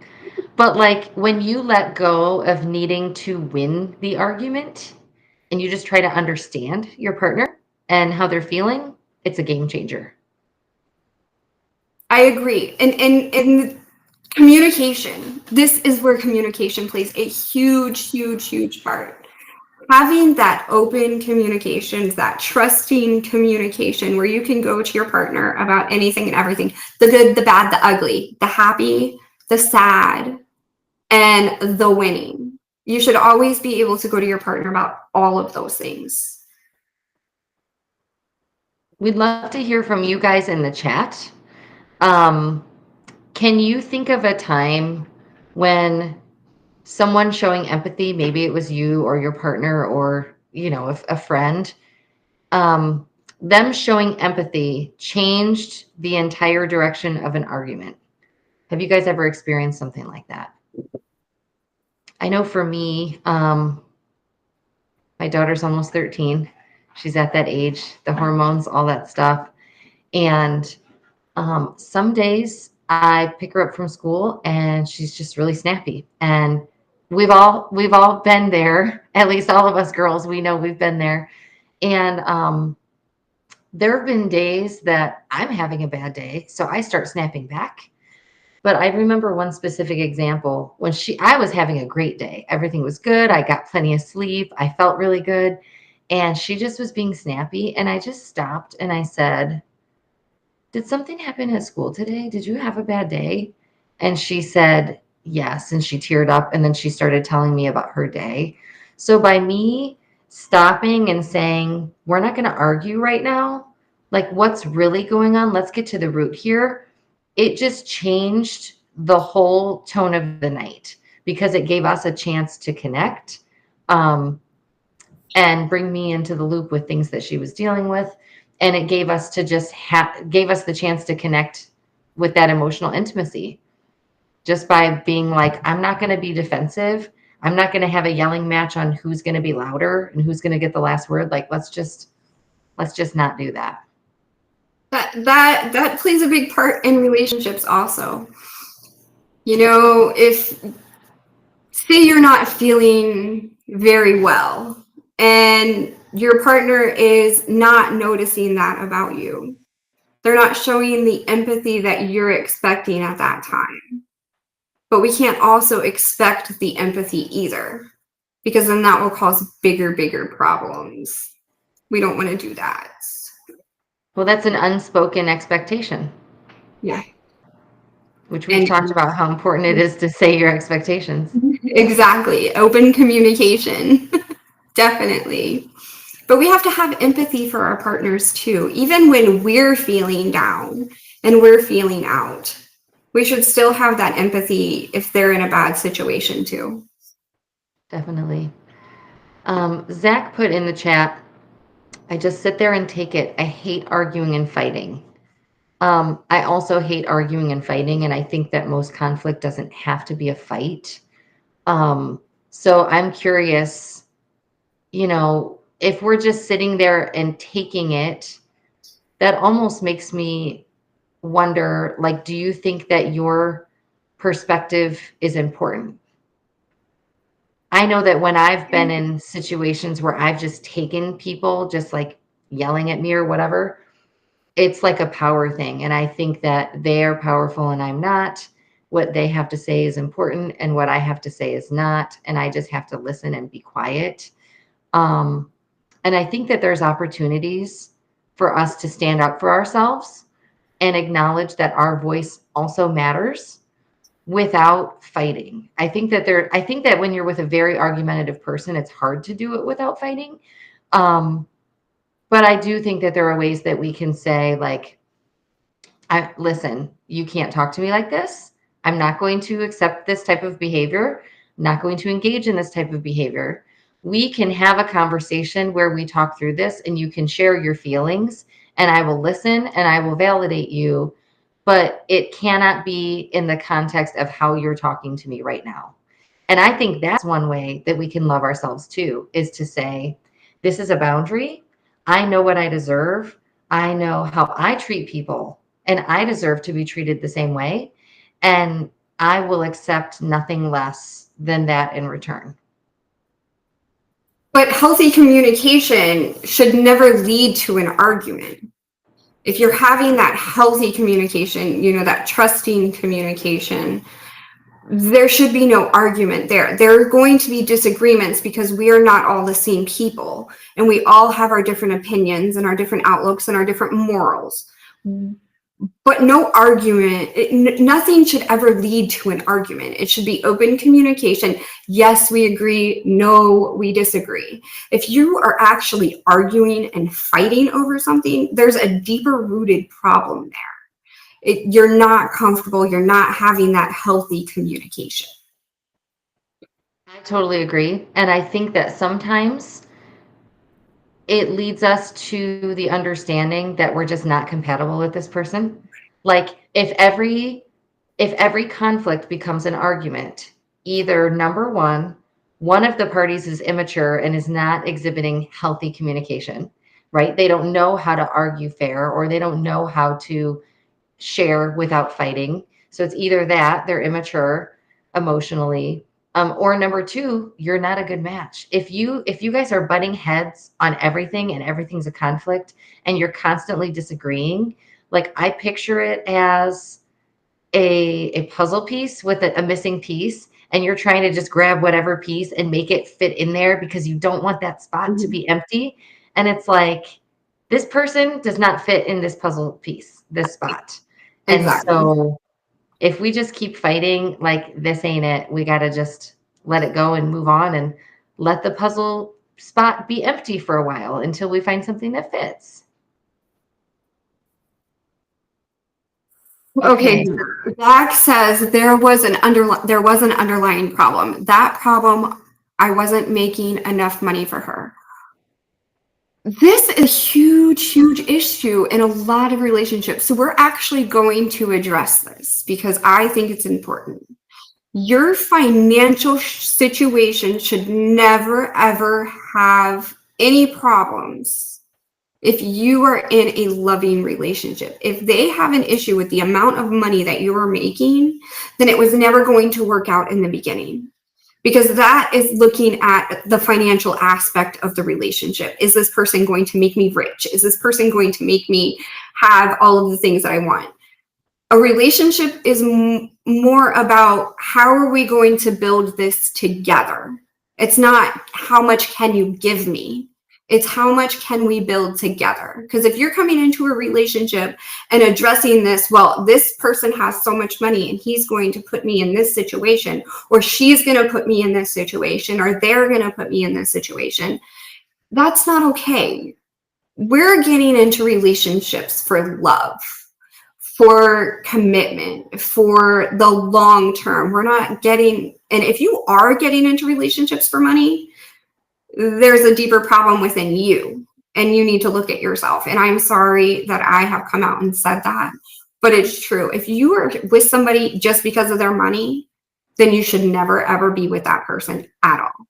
But like when you let go of needing to win the argument and you just try to understand your partner and how they're feeling, it's a game changer. I agree. And communication. This is where communication plays a huge, huge, huge part. Having that open communications, that trusting communication where you can go to your partner about anything and everything, the good, the bad, the ugly, the happy, the sad, and the winning. You should always be able to go to your partner about all of those things. We'd love to hear from you guys in the chat. Can you think of a time when someone showing empathy, maybe it was you or your partner or, a friend, them showing empathy changed the entire direction of an argument? Have you guys ever experienced something like that? I know for me, my daughter's almost 13. She's at that age, the hormones, all that stuff. And some days I pick her up from school and she's just really snappy. And we've all been there. At least all of us girls, we know we've been there. And there have been days that I'm having a bad day, so I start snapping back. But I remember one specific example when I was having a great day. Everything was good. I got plenty of sleep. I felt really good. And she just was being snappy. And I just stopped and I said, "Did something happen at school today? Did you have a bad day?" And she said, "Yes." And she teared up and then she started telling me about her day. So by me stopping and saying, "We're not going to argue right now. Like, what's really going on? Let's get to the root here." It just changed the whole tone of the night because it gave us a chance to connect, and bring me into the loop with things that she was dealing with. And it gave us gave us the chance to connect with that emotional intimacy just by being like, I'm not going to be defensive. I'm not going to have a yelling match on who's going to be louder and who's going to get the last word. Like, let's just not do that. That plays a big part in relationships also. If say you're not feeling very well and your partner is not noticing that about you, they're not showing the empathy that you're expecting at that time. But we can't also expect the empathy either, because then that will cause bigger problems. We don't want to do that. Well, that's an unspoken expectation. Yeah. Which we've talked about how important it is to say your expectations. Exactly. Open communication. Definitely. But we have to have empathy for our partners too. Even when we're feeling down and we're feeling out, we should still have that empathy if they're in a bad situation too. Definitely. Zach put in the chat, "I just sit there and take it. I hate arguing and fighting." I also hate arguing and fighting, and I think that most conflict doesn't have to be a fight. So I'm curious, if we're just sitting there and taking it, that almost makes me wonder, like, do you think that your perspective is important? I know that when I've been in situations where I've just taken people just like yelling at me or whatever, it's like a power thing. And I think that they are powerful and I'm not. What they have to say is important and what I have to say is not. And I just have to listen and be quiet. And I think that there's opportunities for us to stand up for ourselves and acknowledge that our voice also matters without fighting. I think that when you're with a very argumentative person, it's hard to do it without fighting. But I do think that there are ways that we can say, like, listen, you can't talk to me like this. I'm not going to accept this type of behavior. I'm not going to engage in this type of behavior. We can have a conversation where we talk through this and you can share your feelings and I will listen and I will validate you, but it cannot be in the context of how you're talking to me right now. And I think that's one way that we can love ourselves too, is to say, this is a boundary. I know what I deserve. I know how I treat people and I deserve to be treated the same way. And I will accept nothing less than that in return. But healthy communication should never lead to an argument. If you're having that healthy communication, that trusting communication, there should be no argument there. There are going to be disagreements because we are not all the same people and we all have our different opinions and our different outlooks and our different morals. but no argument, nothing should ever lead to an argument. It should be open communication. Yes, we agree. No, we disagree. If you are actually arguing and fighting over something, there's a deeper rooted problem there. You're not comfortable. You're not having that healthy communication. I totally agree. And I think that sometimes it leads us to the understanding that we're just not compatible with this person. Like if every conflict becomes an argument, either number one of the parties is immature and is not exhibiting healthy communication, right? They don't know how to argue fair, or they don't know how to share without fighting. So it's either that they're immature emotionally, or number two, you're not a good match. If you guys are butting heads on everything and everything's a conflict and you're constantly disagreeing, like I picture it as a puzzle piece with a missing piece, and you're trying to just grab whatever piece and make it fit in there because you don't want that spot to be empty. And it's like, this person does not fit in this puzzle piece, this spot. And Exactly. so if we just keep fighting, like, this ain't it, we got to just let it go and move on and let the puzzle spot be empty for a while until we find something that fits. Okay, Zach says there was an underlying problem. That problem, I wasn't making enough money for her. This is a huge, huge issue in a lot of relationships. So we're actually going to address this because I think it's important. Your financial situation should never, ever have any problems if you are in a loving relationship. If they have an issue with the amount of money that you are making, then it was never going to work out in the beginning, because that is looking at the financial aspect of the relationship. Is this person going to make me rich? Is this person going to make me have all of the things that I want? A relationship is more about how are we going to build this together. It's not how much can you give me. It's how much can we build together? Because if you're coming into a relationship and addressing this, well, this person has so much money and he's going to put me in this situation, or she's going to put me in this situation, or they're going to put me in this situation, that's not okay. We're getting into relationships for love, for commitment, for the long term. We're not getting, and if you are getting into relationships for money, there's a deeper problem within you, and you need to look at yourself. And I'm sorry that I have come out and said that, but it's true. If you are with somebody just because of their money, then you should never, ever be with that person at all.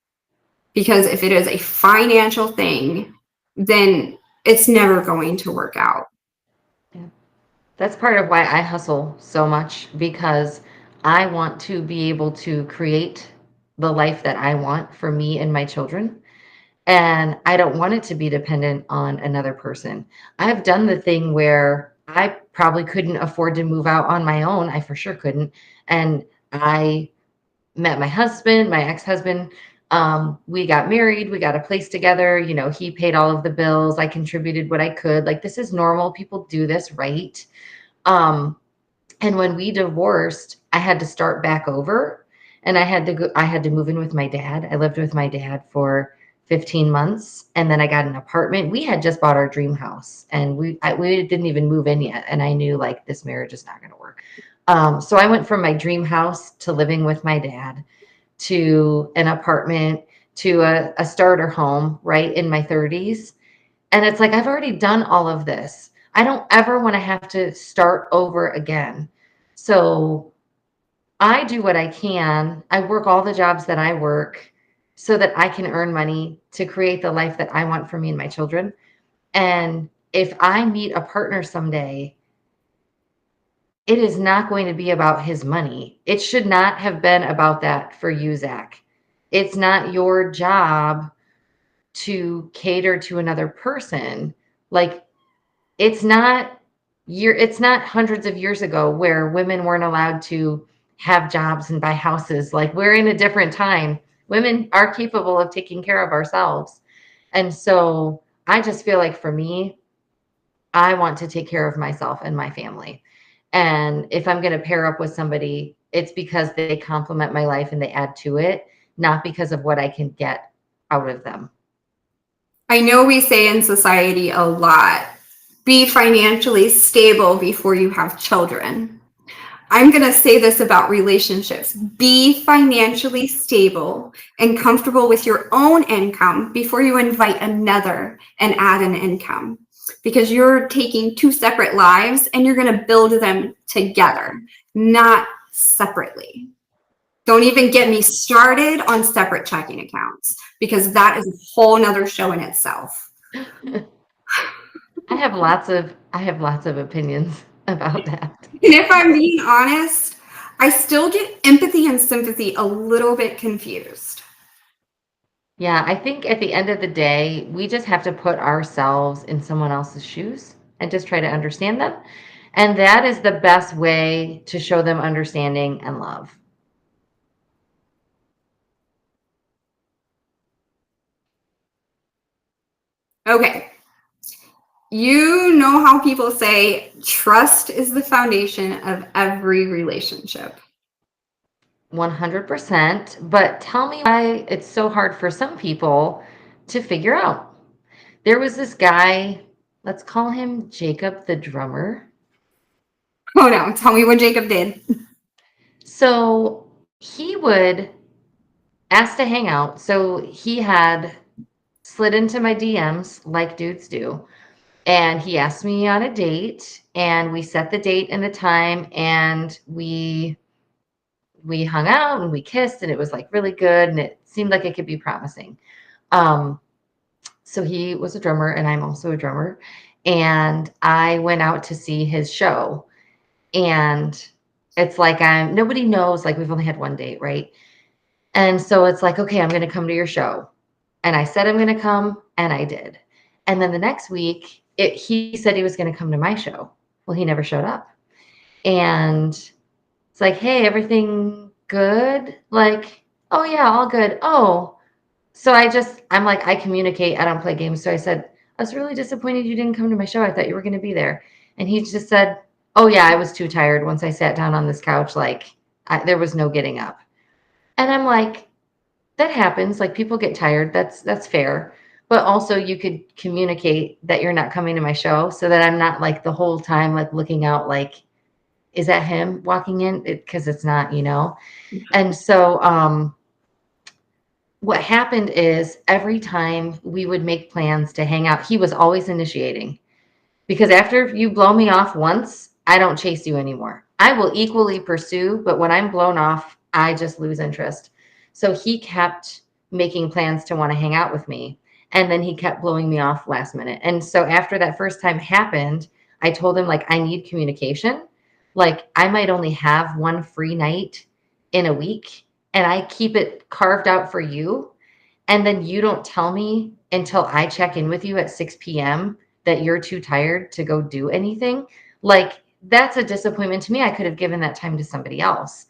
Because if it is a financial thing, then it's never going to work out. Yeah. That's part of why I hustle so much, because I want to be able to create the life that I want for me and my children. And I don't want it to be dependent on another person. I've done the thing where I probably couldn't afford to move out on my own. I for sure couldn't. And I met my husband, my ex-husband. We got married, we got a place together. He paid all of the bills. I contributed what I could. Like, this is normal. People do this, right? And when we divorced, I had to start back over, and I had to move in with my dad. I lived with my dad for 15 months, and then I got an apartment. We had just bought our dream house, and we didn't even move in yet. And I knew, like, this marriage is not going to work. So I went from my dream house to living with my dad to an apartment to a starter home, right, in my 30s. And it's like, I've already done all of this. I don't ever want to have to start over again. So I do what I can. I work all the jobs that I work so that I can earn money to create the life that I want for me and my children. And if I meet a partner someday, it is not going to be about his money. It should not have been about that for you, Zach. It's not your job to cater to another person. Like, it's not hundreds of years ago where women weren't allowed to have jobs and buy houses. Like, we're in a different time. Women are capable of taking care of ourselves. And so I just feel like, for me, I want to take care of myself and my family. And if I'm going to pair up with somebody, it's because they complement my life and they add to it, not because of what I can get out of them. I know we say in society a lot, be financially stable before you have children. I'm going to say this about relationships. Be financially stable and comfortable with your own income before you invite another and add an income. Because you're taking two separate lives and you're going to build them together, not separately. Don't even get me started on separate checking accounts, because that is a whole nother show in itself. I have lots of opinions about that. And if I'm being honest, I still get empathy and sympathy a little bit confused. Yeah, I think at the end of the day, we just have to put ourselves in someone else's shoes and just try to understand them. And that is the best way to show them understanding and love. Okay. You know how people say trust is the foundation of every relationship. 100%. But tell me why it's so hard for some people to figure out. There was this guy, let's call him Jacob the drummer. Oh no, tell me what Jacob did. So he would ask to hang out. So he had slid into my DMs like dudes do. And he asked me on a date, and we set the date and the time, and we hung out and we kissed, and it was like really good, and it seemed like it could be promising. So he was a drummer and I'm also a drummer, and I went out to see his show. And it's like nobody knows, like we've only had one date, right? And so it's like, okay, I'm going to come to your show. And I said I'm going to come, and I did. And then the next week, he said he was going to come to my show. Well, he never showed up. And it's like, hey, everything good? Like, oh yeah, all good. Oh, so I'm like, I communicate. I don't play games. So I said, I was really disappointed you didn't come to my show. I thought you were going to be there. And he just said, oh yeah, I was too tired. Once I sat down on this couch, like there was no getting up. And I'm like, that happens. Like people get tired. That's fair. But also you could communicate that you're not coming to my show so that I'm not like the whole time like looking out like, is that him walking in? Because it's not, you know? And so what happened is every time we would make plans to hang out, he was always initiating. Because after you blow me off once, I don't chase you anymore. I will equally pursue, but when I'm blown off, I just lose interest. So he kept making plans to want to hang out with me. And then he kept blowing me off last minute. And so after that first time happened, I told him, like, I need communication. Like, I might only have one free night in a week, and I keep it carved out for you. And then you don't tell me until I check in with you at 6 p.m. that you're too tired to go do anything. Like, that's a disappointment to me. I could have given that time to somebody else.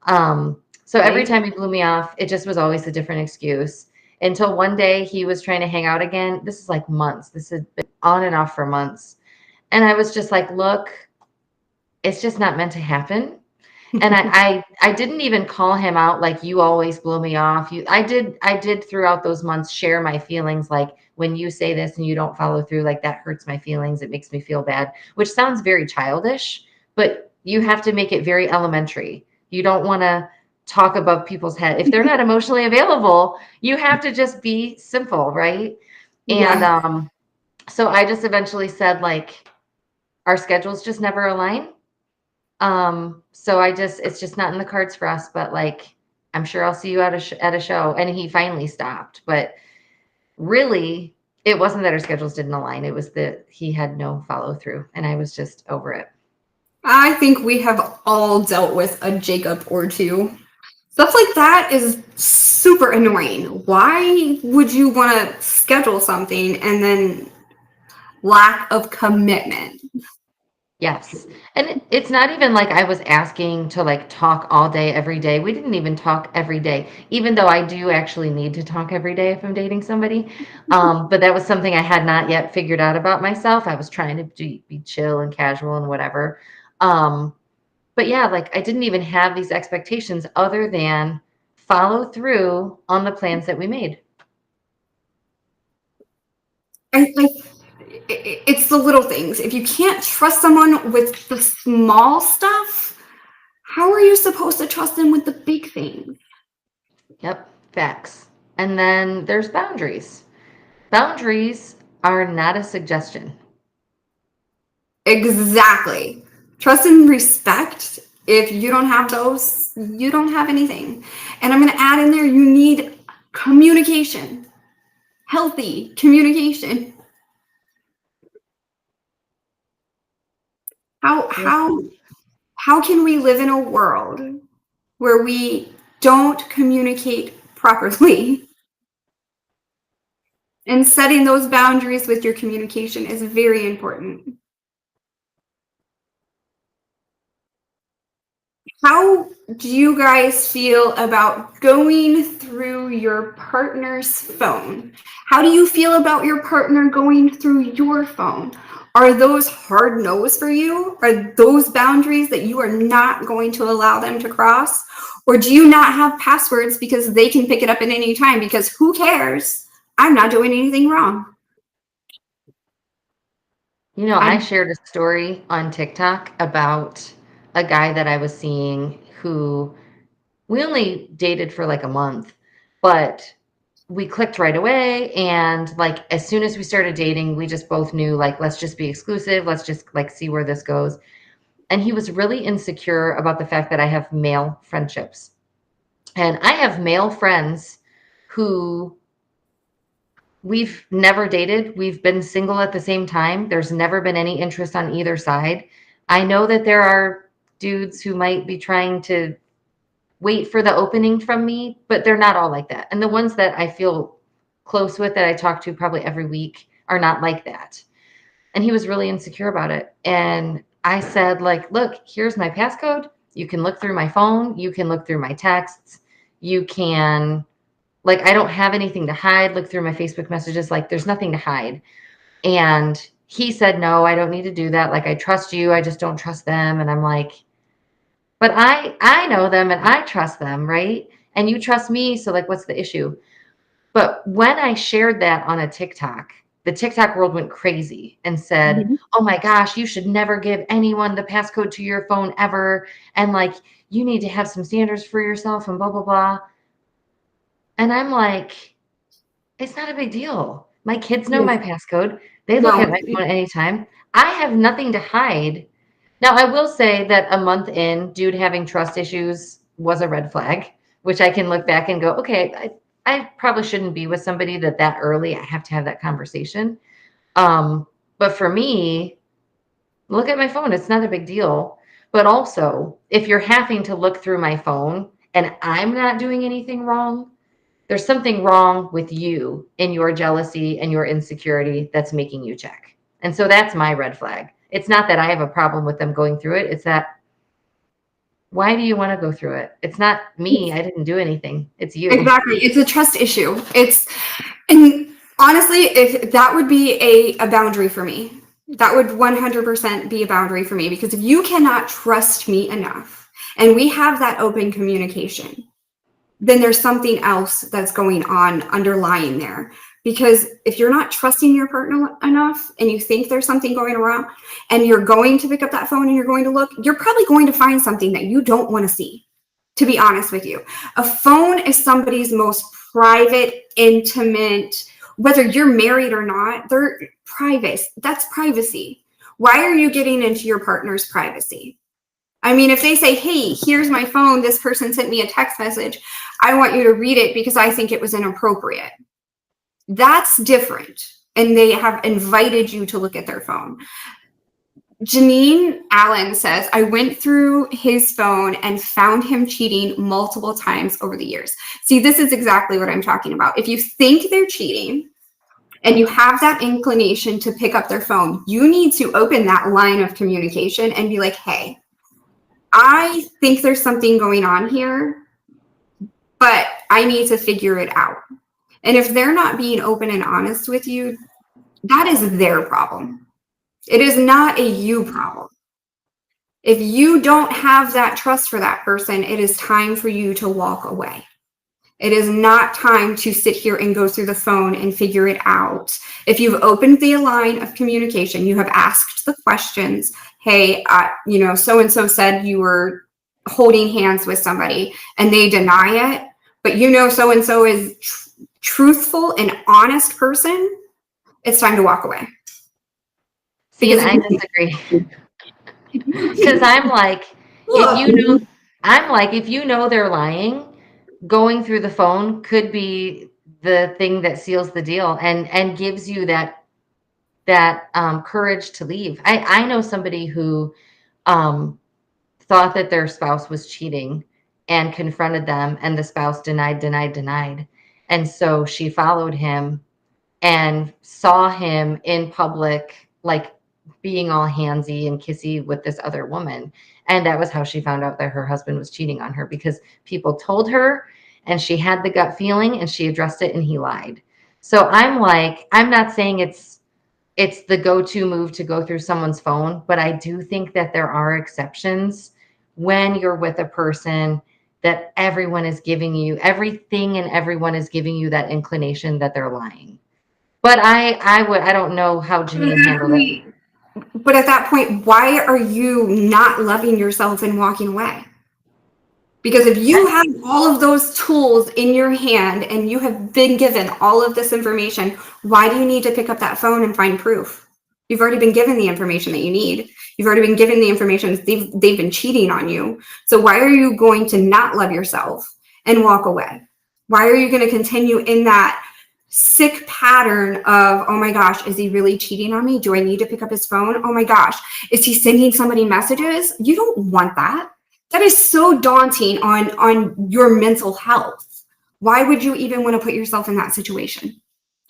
So every time he blew me off, it just was always a different excuse, until one day he was trying to hang out again. This is like months. This has been on and off for months. And I was just like, look, it's just not meant to happen. And I didn't even call him out like, you always blow me off. I did throughout those months share my feelings, like, when you say this and you don't follow through, like, that hurts my feelings. It makes me feel bad, which sounds very childish, but you have to make it very elementary. You don't want to talk above people's head. If they're not emotionally available, you have to just be simple, right? And Yeah. so I just eventually said, like, our schedules just never align. So it's just not in the cards for us, but like, I'm sure I'll see you at a show. And he finally stopped, but really it wasn't that our schedules didn't align. It was that he had no follow through, and I was just over it. I think we have all dealt with a Jacob or two. Stuff like that is super annoying. Why would you want to schedule something and then lack of commitment? Yes. And it's not even like I was asking to like talk all day, every day. We didn't even talk every day, even though I do actually need to talk every day if I'm dating somebody. But that was something I had not yet figured out about myself. I was trying to be chill and casual and whatever. Um, but yeah, like I didn't even have these expectations other than follow through on the plans that we made. It's the little things. If you can't trust someone with the small stuff, how are you supposed to trust them with the big things? Yep, facts. And then there's boundaries. Boundaries are not a suggestion. Exactly. Trust and respect. If you don't have those, you don't have anything. And I'm going to add in there, you need communication, healthy communication. How can we live in a world where we don't communicate properly? And setting those boundaries with your communication is very important. How do you guys feel about going through your partner's phone? How do you feel about your partner going through your phone? Are those hard no's for you? Are those boundaries that you are not going to allow them to cross? Or do you not have passwords because they can pick it up at any time? Because who cares? I'm not doing anything wrong. You know, I shared a story on TikTok about a guy that I was seeing who we only dated for like a month, but we clicked right away. And like, as soon as we started dating, we just both knew, like, let's just be exclusive. Let's just like see where this goes. And he was really insecure about the fact that I have male friendships. And I have male friends who we've never dated. We've been single at the same time. There's never been any interest on either side. I know that there are dudes who might be trying to wait for the opening from me, but they're not all like that. And the ones that I feel close with that I talk to probably every week are not like that. And he was really insecure about it. And I said, like, look, here's my passcode. You can look through my phone. You can look through my texts. You can, like, I don't have anything to hide. Look through my Facebook messages. Like, there's nothing to hide. And he said, no, I don't need to do that. Like, I trust you. I just don't trust them. And I'm like, but I know them and I trust them, right? And you trust me. So, like, what's the issue? But when I shared that on a TikTok, the TikTok world went crazy and said, oh my gosh, you should never give anyone the passcode to your phone ever. And like, you need to have some standards for yourself and blah, blah, blah. And I'm like, it's not a big deal. My kids know my passcode. They look at my phone anytime. I have nothing to hide. Now, I will say that a month in, dude having trust issues was a red flag, which I can look back and go, okay, I probably shouldn't be with somebody that early. I have to have that conversation. But for me, look at my phone. It's not a big deal. But also, if you're having to look through my phone and I'm not doing anything wrong, there's something wrong with you and your jealousy and your insecurity that's making you check. And so that's my red flag. It's not that I have a problem with them going through it. It's that, why do you want to go through it? It's not me. I didn't do anything. It's you. Exactly. It's a trust issue. And honestly, if that would be a boundary for me, that would 100% be a boundary for me, because if you cannot trust me enough and we have that open communication, then there's something else that's going on underlying there. Because if you're not trusting your partner enough and you think there's something going around and you're going to pick up that phone and you're going to look, you're probably going to find something that you don't want to see, to be honest with you. A phone is somebody's most private, intimate, whether you're married or not, they're private. That's privacy. Why are you getting into your partner's privacy? I mean, if they say, hey, here's my phone, this person sent me a text message, I want you to read it because I think it was inappropriate. That's different. And they have invited you to look at their phone. Janine Allen says, I went through his phone and found him cheating multiple times over the years. See, this is exactly what I'm talking about. If you think they're cheating, and you have that inclination to pick up their phone, you need to open that line of communication and be like, hey, I think there's something going on here, but I need to figure it out. And if they're not being open and honest with you, that is their problem. It is not a you problem. If you don't have that trust for that person, it is time for you to walk away. It is not time to sit here and go through the phone and figure it out. If you've opened the line of communication, you have asked the questions, hey, so-and-so said you were holding hands with somebody, and they deny it, but so-and-so is truthful and honest person, it's time to walk away. See, and I disagree. Because I'm like, if you know they're lying, going through the phone could be the thing that seals the deal and gives you that courage to leave. I know somebody who thought that their spouse was cheating and confronted them, and the spouse denied. And so she followed him and saw him in public, like being all handsy and kissy with this other woman. And that was how she found out that her husband was cheating on her, because people told her and she had the gut feeling and she addressed it and he lied. So I'm like, I'm not saying it's the go-to move to go through someone's phone, but I do think that there are exceptions when you're with a person that everyone is giving you everything and everyone is giving you that inclination that they're lying. But I don't know how Janine handled it. But at that point, why are you not loving yourself and walking away? Because if you have all of those tools in your hand and you have been given all of this information, why do you need to pick up that phone and find proof? You've already been given the information that you need. You've already been given the information that they've been cheating on you. So why are you going to not love yourself and walk away? Why are you going to continue in that sick pattern of, oh my gosh, is he really cheating on me? Do I need to pick up his phone? Oh my gosh, is he sending somebody messages? You don't want that. That is so daunting on your mental health. Why would you even want to put yourself in that situation?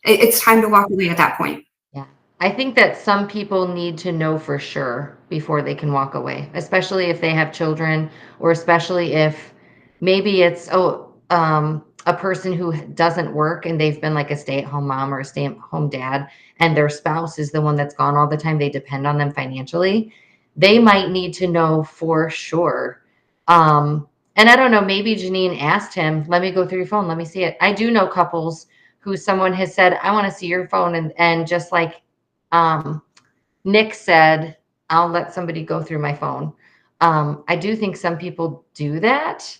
It's time to walk away at that point. Yeah. I think that some people need to know for sure before they can walk away, especially if they have children, or especially if maybe it's a person who doesn't work and they've been like a stay-at-home mom or a stay-at-home dad, and their spouse is the one that's gone all the time. They depend on them financially. They might need to know for sure. And I don't know, maybe Janine asked him, let me go through your phone. Let me see it. I do know couples who someone has said, I want to see your phone. And just like Nick said, I'll let somebody go through my phone. I do think some people do that,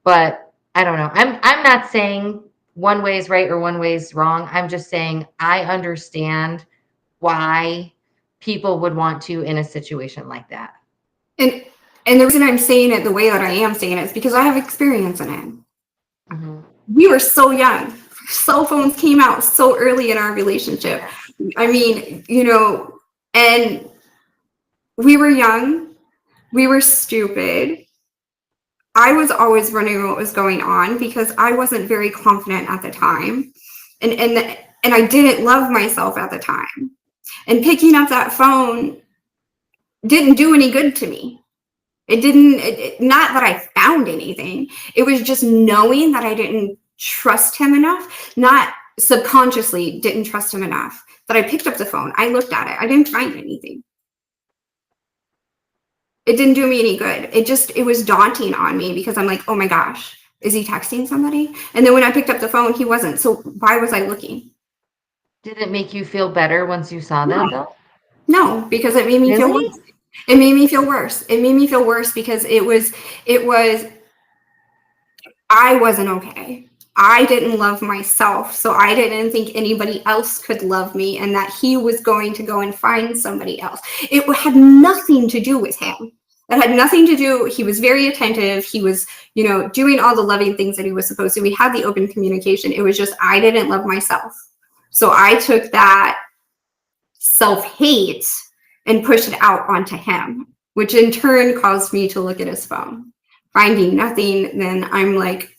but I don't know. I'm not saying one way is right or one way is wrong. I'm just saying I understand why people would want to in a situation like that. And the reason I'm saying it the way that I am saying it is because I have experience in it. Mm-hmm. We were so young. Cell phones came out so early in our relationship. I mean, and we were young. We were stupid. I was always wondering what was going on because I wasn't very confident at the time. And I didn't love myself at the time. And picking up that phone didn't do any good to me. It didn't, not that I found anything. It was just knowing that I didn't trust him enough, not subconsciously didn't trust him enough, that I picked up the phone. I looked at it. I didn't find anything. It didn't do me any good. It was daunting on me because I'm like, oh my gosh, is he texting somebody? And then when I picked up the phone, he wasn't. So why was I looking? Did it make you feel better once you saw that though? No, because it made me feel worse. It made me feel worse. It made me feel worse because I wasn't okay. I didn't love myself, so I didn't think anybody else could love me and that he was going to go and find somebody else. It had nothing to do with him. It had nothing to do, he was very attentive. He was, doing all the loving things that he was supposed to. We had the open communication. It was just, I didn't love myself. So I took that self-hate and pushed it out onto him, which in turn caused me to look at his phone. Finding nothing, then I'm like,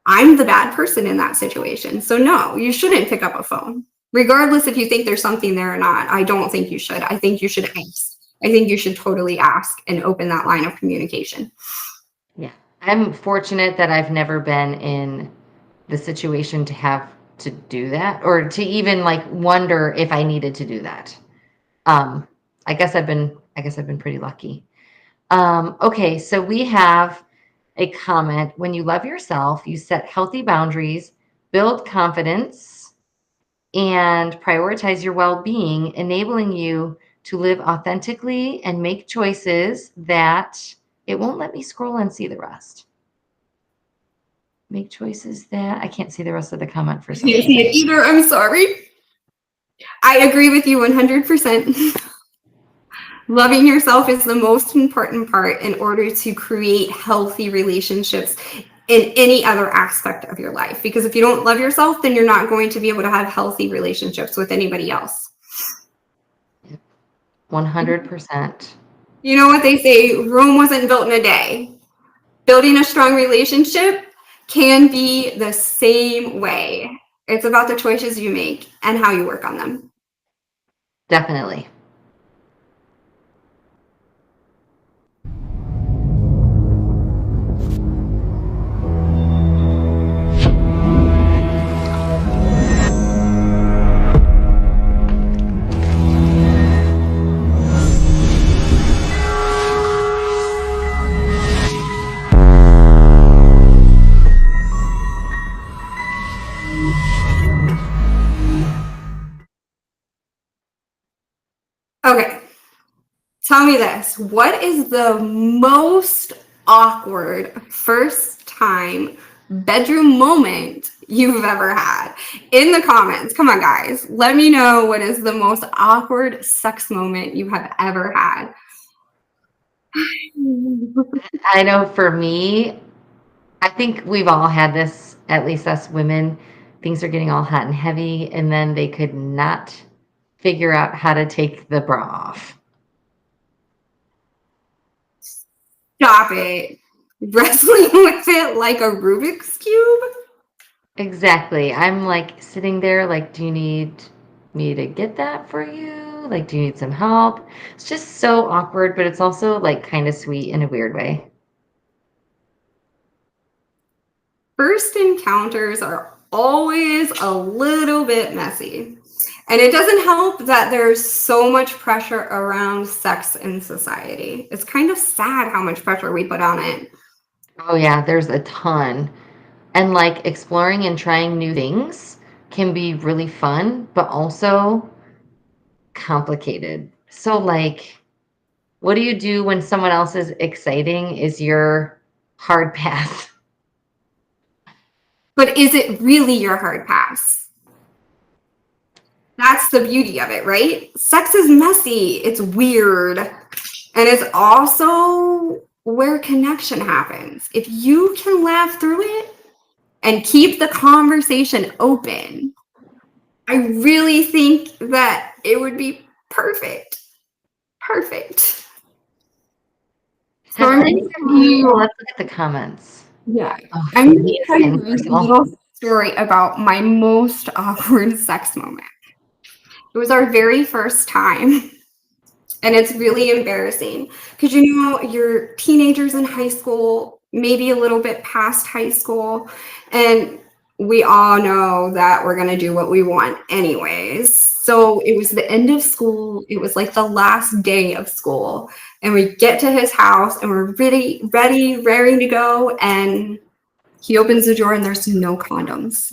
I'm the bad person in that situation. So no, you shouldn't pick up a phone. Regardless if you think there's something there or not, I don't think you should. I think you should ask. I think you should totally ask and open that line of communication. Yeah. I'm fortunate that I've never been in the situation to have to do that or to even like wonder if I needed to do that. I guess I've been pretty lucky. Okay, so we have a comment. When you love yourself, you set healthy boundaries, build confidence, and prioritize your well-being, enabling you to live authentically and make choices that it won't let me scroll and see the rest. Make choices that I can't see the rest of the comment for some I can't see it reason. either. I'm sorry. I agree with you 100%. Loving yourself is the most important part in order to create healthy relationships in any other aspect of your life. Because if you don't love yourself, then you're not going to be able to have healthy relationships with anybody else. 100%. You know what they say, Rome wasn't built in a day. Building a strong relationship can be the same way. It's about the choices you make and how you work on them. Definitely. Okay, tell me this. What is the most awkward first time bedroom moment you've ever had? In the comments, come on guys, let me know what is the most awkward sex moment you have ever had. I know for me, I think we've all had this, at least us women. Things are getting all hot and heavy, and then they could not figure out how to take the bra off. Stop it. Wrestling with it like a Rubik's Cube? Exactly. I'm like sitting there, like, do you need me to get that for you? Like, do you need some help? It's just so awkward, but it's also like kind of sweet in a weird way. First encounters are always a little bit messy. And it doesn't help that there's so much pressure around sex in society. It's kind of sad how much pressure we put on it. Oh, yeah, there's a ton. And like exploring and trying new things can be really fun, but also complicated. So, like, what do you do when someone else's exciting is your hard pass? But is it really your hard pass? That's the beauty of it, right? Sex is messy, it's weird, and it's also where connection happens. If you can laugh through it and keep the conversation open, I really think that it would be perfect. Perfect. So Has I'm any going to of tell you, you, let's look at the comments. yeah, Oh, I'm going me to is tell you getting a personal. little story about my most awkward sex moment. It was our very first time. And it's really embarrassing because you know you're teenagers in high school, maybe a little bit past high school, and we all know that we're going to do what we want anyways. So it was the end of school. It was like the last day of school, and we get to his house and we're really ready, raring to go, and he opens the door and there's no condoms.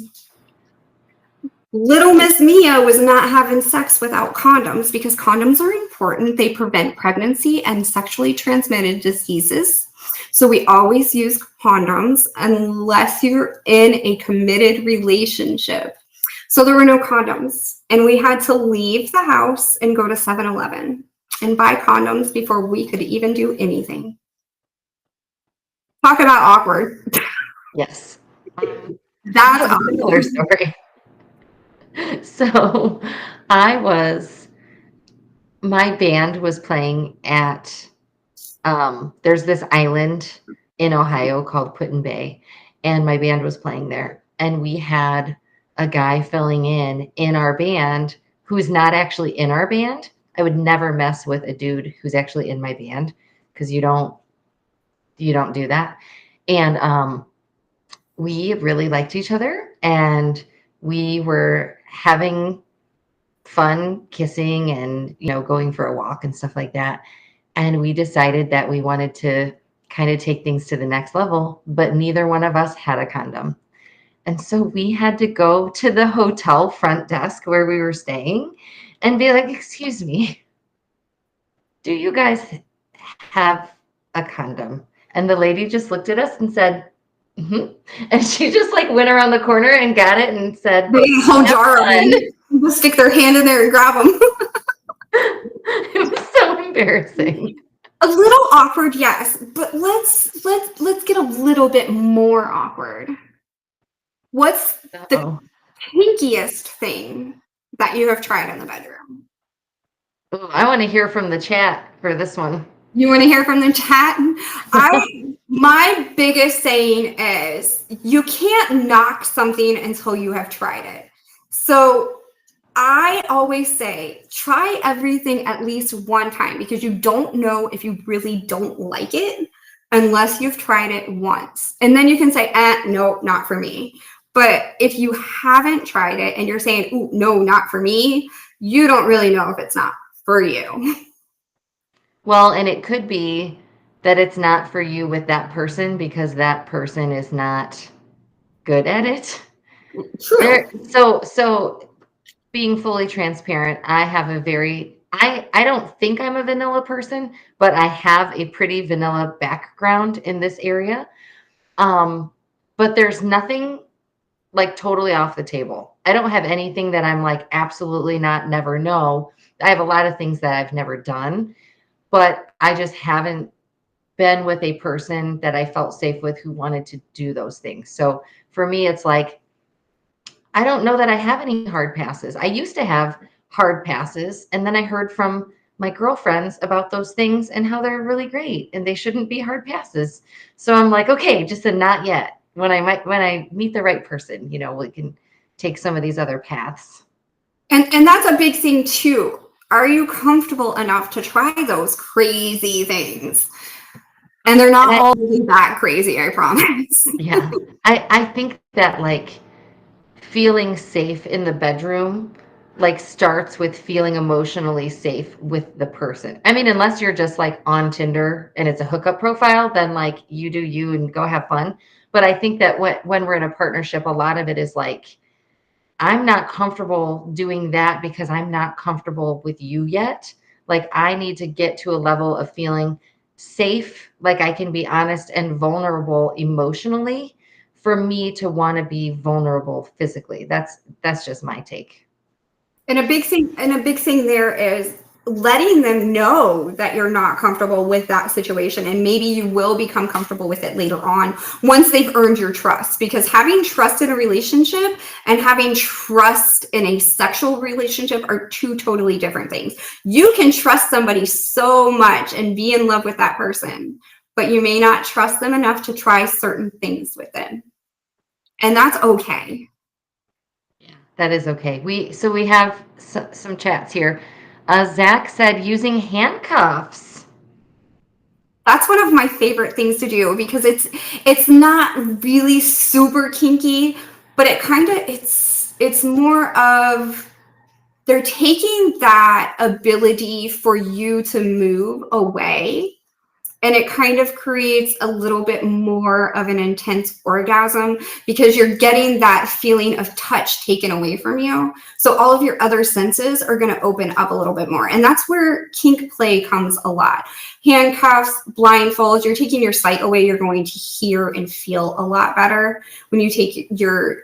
Little Miss Mia was not having sex without condoms because condoms are important. They prevent pregnancy and sexually transmitted diseases. So we always use condoms unless you're in a committed relationship. So there were no condoms, and we had to leave the house and go to 7-Eleven and buy condoms before we could even do anything. Talk about awkward. Yes. That's I have a similar awkward. story. So my band was playing at, there's this island in Ohio called Put-in Bay, and my band was playing there. And we had a guy filling in our band who's not actually in our band. I would never mess with a dude who's actually in my band because you don't do that. And we really liked each other, and we were having fun kissing and going for a walk and stuff like that. And we decided that we wanted to kind of take things to the next level, but neither one of us had a condom. And so we had to go to the hotel front desk where we were staying and be like, "Excuse me, do you guys have a condom?" And the lady just looked at us and said, "Mm-hmm." And she just like went around the corner and got it and said, They whole jar of fun. them. They'll stick their hand in there and grab them. It was so embarrassing. A little awkward, yes, but let's get a little bit more awkward. What's the Uh-oh. kinkiest thing that you have tried in the bedroom? Ooh, I want to hear from the chat for this one. You want to hear from the chat? My biggest saying is you can't knock something until you have tried it. So I always say try everything at least one time, because you don't know if you really don't like it unless you've tried it once. And then you can say, no, not for me. But if you haven't tried it and you're saying, ooh, no, not for me, you don't really know if it's not for you. Well, and it could be that it's not for you with that person because that person is not good at it. True. So being fully transparent, I have a very I don't think I'm a vanilla person, but I have a pretty vanilla background in this area. But there's nothing like totally off the table. I don't have anything that I'm like absolutely not, never, no. I have a lot of things that I've never done, but I just haven't been with a person that I felt safe with who wanted to do those things. So for me, it's like, I don't know that I have any hard passes. I used to have hard passes, and then I heard from my girlfriends about those things and how they're really great and they shouldn't be hard passes. So I'm like, okay, just a not yet. When I meet the right person, we can take some of these other paths. And that's a big thing too. Are you comfortable enough to try those crazy things? And they're not all really that crazy, I promise. Yeah. I think that like feeling safe in the bedroom like starts with feeling emotionally safe with the person. I mean, unless you're just like on Tinder and it's a hookup profile, then like you do you and go have fun. But I think that when we're in a partnership, a lot of it is like, I'm not comfortable doing that because I'm not comfortable with you yet. Like I need to get to a level of feeling safe, like I can be honest and vulnerable emotionally for me to want to be vulnerable physically. That's just my take. And a big thing there is letting them know that you're not comfortable with that situation, and maybe you will become comfortable with it later on once they've earned your trust. Because having trust in a relationship and having trust in a sexual relationship are two totally different things. You can trust somebody so much and be in love with that person, but you may not trust them enough to try certain things with them. And that's okay. Yeah, that is okay. We have some chats here. Zach said using handcuffs. That's one of my favorite things to do because it's not really super kinky, but it's more of they're taking that ability for you to move away, and it kind of creates a little bit more of an intense orgasm because you're getting that feeling of touch taken away from you. So all of your other senses are going to open up a little bit more. And that's where kink play comes a lot. Handcuffs, blindfolds, you're taking your sight away. You're going to hear and feel a lot better. When you take your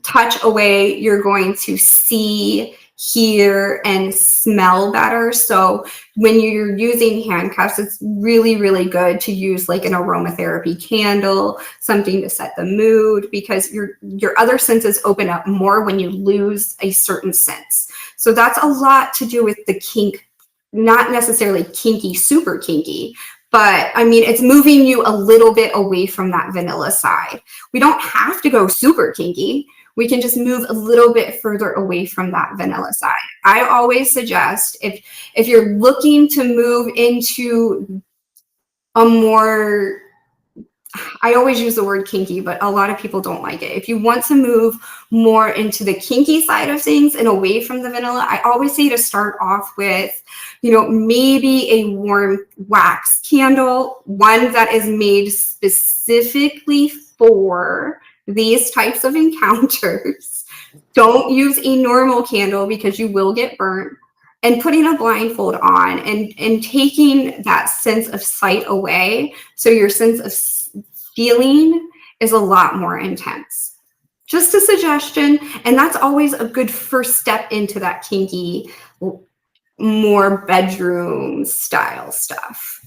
touch away, you're going to see, hear, and smell better. So when you're using handcuffs, it's really, really good to use like an aromatherapy candle, something to set the mood, because your other senses open up more when you lose a certain sense. So that's a lot to do with the kink, not necessarily kinky, super kinky, But I mean, it's moving you a little bit away from that vanilla side. We don't have to go super kinky. We can just move a little bit further away from that vanilla side. I always suggest if you're looking to move into a more, I always use the word kinky, but a lot of people don't like it. If you want to move more into the kinky side of things and away from the vanilla, I always say to start off with, maybe a warm wax candle, one that is made specifically for these types of encounters. Don't use a normal candle because you will get burnt. And putting a blindfold on and taking that sense of sight away, so your sense of feeling is a lot more intense. Just a suggestion, and that's always a good first step into that kinky, more bedroom style stuff.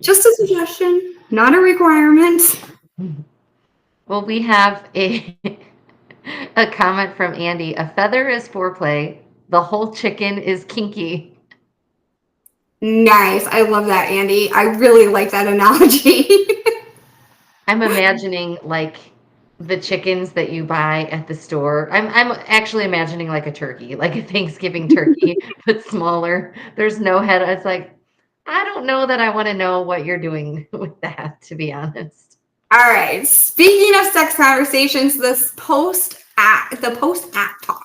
Just a suggestion, not a requirement. Well, we have a comment from Andy. A feather is foreplay. The whole chicken is kinky. Nice. I love that, Andy. I really like that analogy. I'm imagining like the chickens that you buy at the store. I'm actually imagining like a turkey, like a Thanksgiving turkey, but smaller. There's no head. It's like, I don't know that I want to know what you're doing with that, to be honest. All right. Speaking of sex conversations, the post-act talk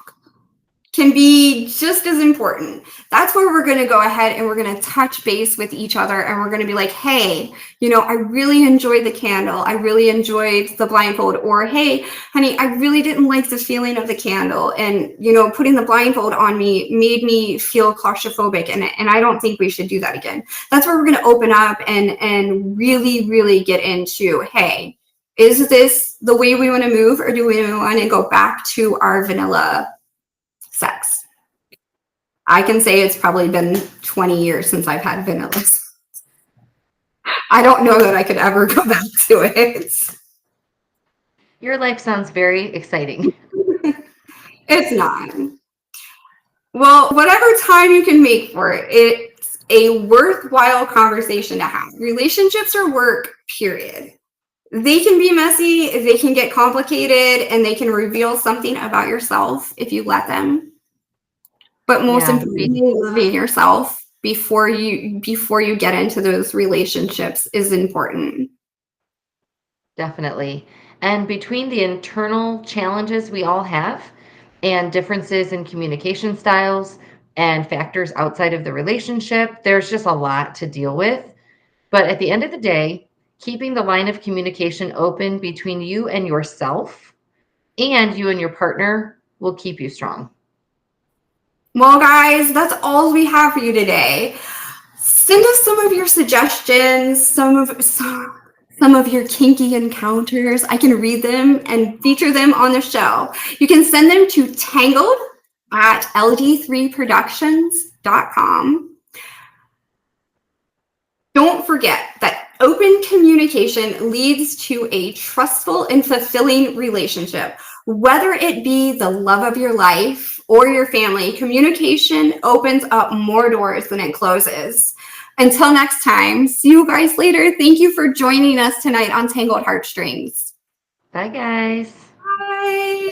can be just as important. That's where we're going to go ahead and we're going to touch base with each other, and we're going to be like, hey, I really enjoyed the candle. I really enjoyed the blindfold. Or, hey, honey, I really didn't like the feeling of the candle. And, putting the blindfold on me made me feel claustrophobic. And I don't think we should do that again. That's where we're going to open up and really, really get into, hey, is this the way we want to move, or do we want to go back to our vanilla sex? I can say it's probably been 20 years since I've had vanilla. I don't know that I could ever go back to it. Your life sounds very exciting. It's not. Well, whatever time you can make for it, it's a worthwhile conversation to have. Relationships are work, period. They can be messy, they can get complicated, and they can reveal something about yourself if you let them. But most importantly, loving yourself before you get into those relationships is important. Definitely. And between the internal challenges we all have and differences in communication styles and factors outside of the relationship, there's just a lot to deal with. But at the end of the day, keeping the line of communication open between you and yourself and you and your partner will keep you strong. Well, guys, that's all we have for you today. Send us some of your suggestions, some of your kinky encounters. I can read them and feature them on the show. You can send them to Tangled at ld3productions.com. Don't forget that open communication leads to a trustful and fulfilling relationship. Whether it be the love of your life or your family, communication opens up more doors than it closes. Until next time, see you guys later. Thank you for joining us tonight on Tangled Heartstrings. Bye, guys. Bye.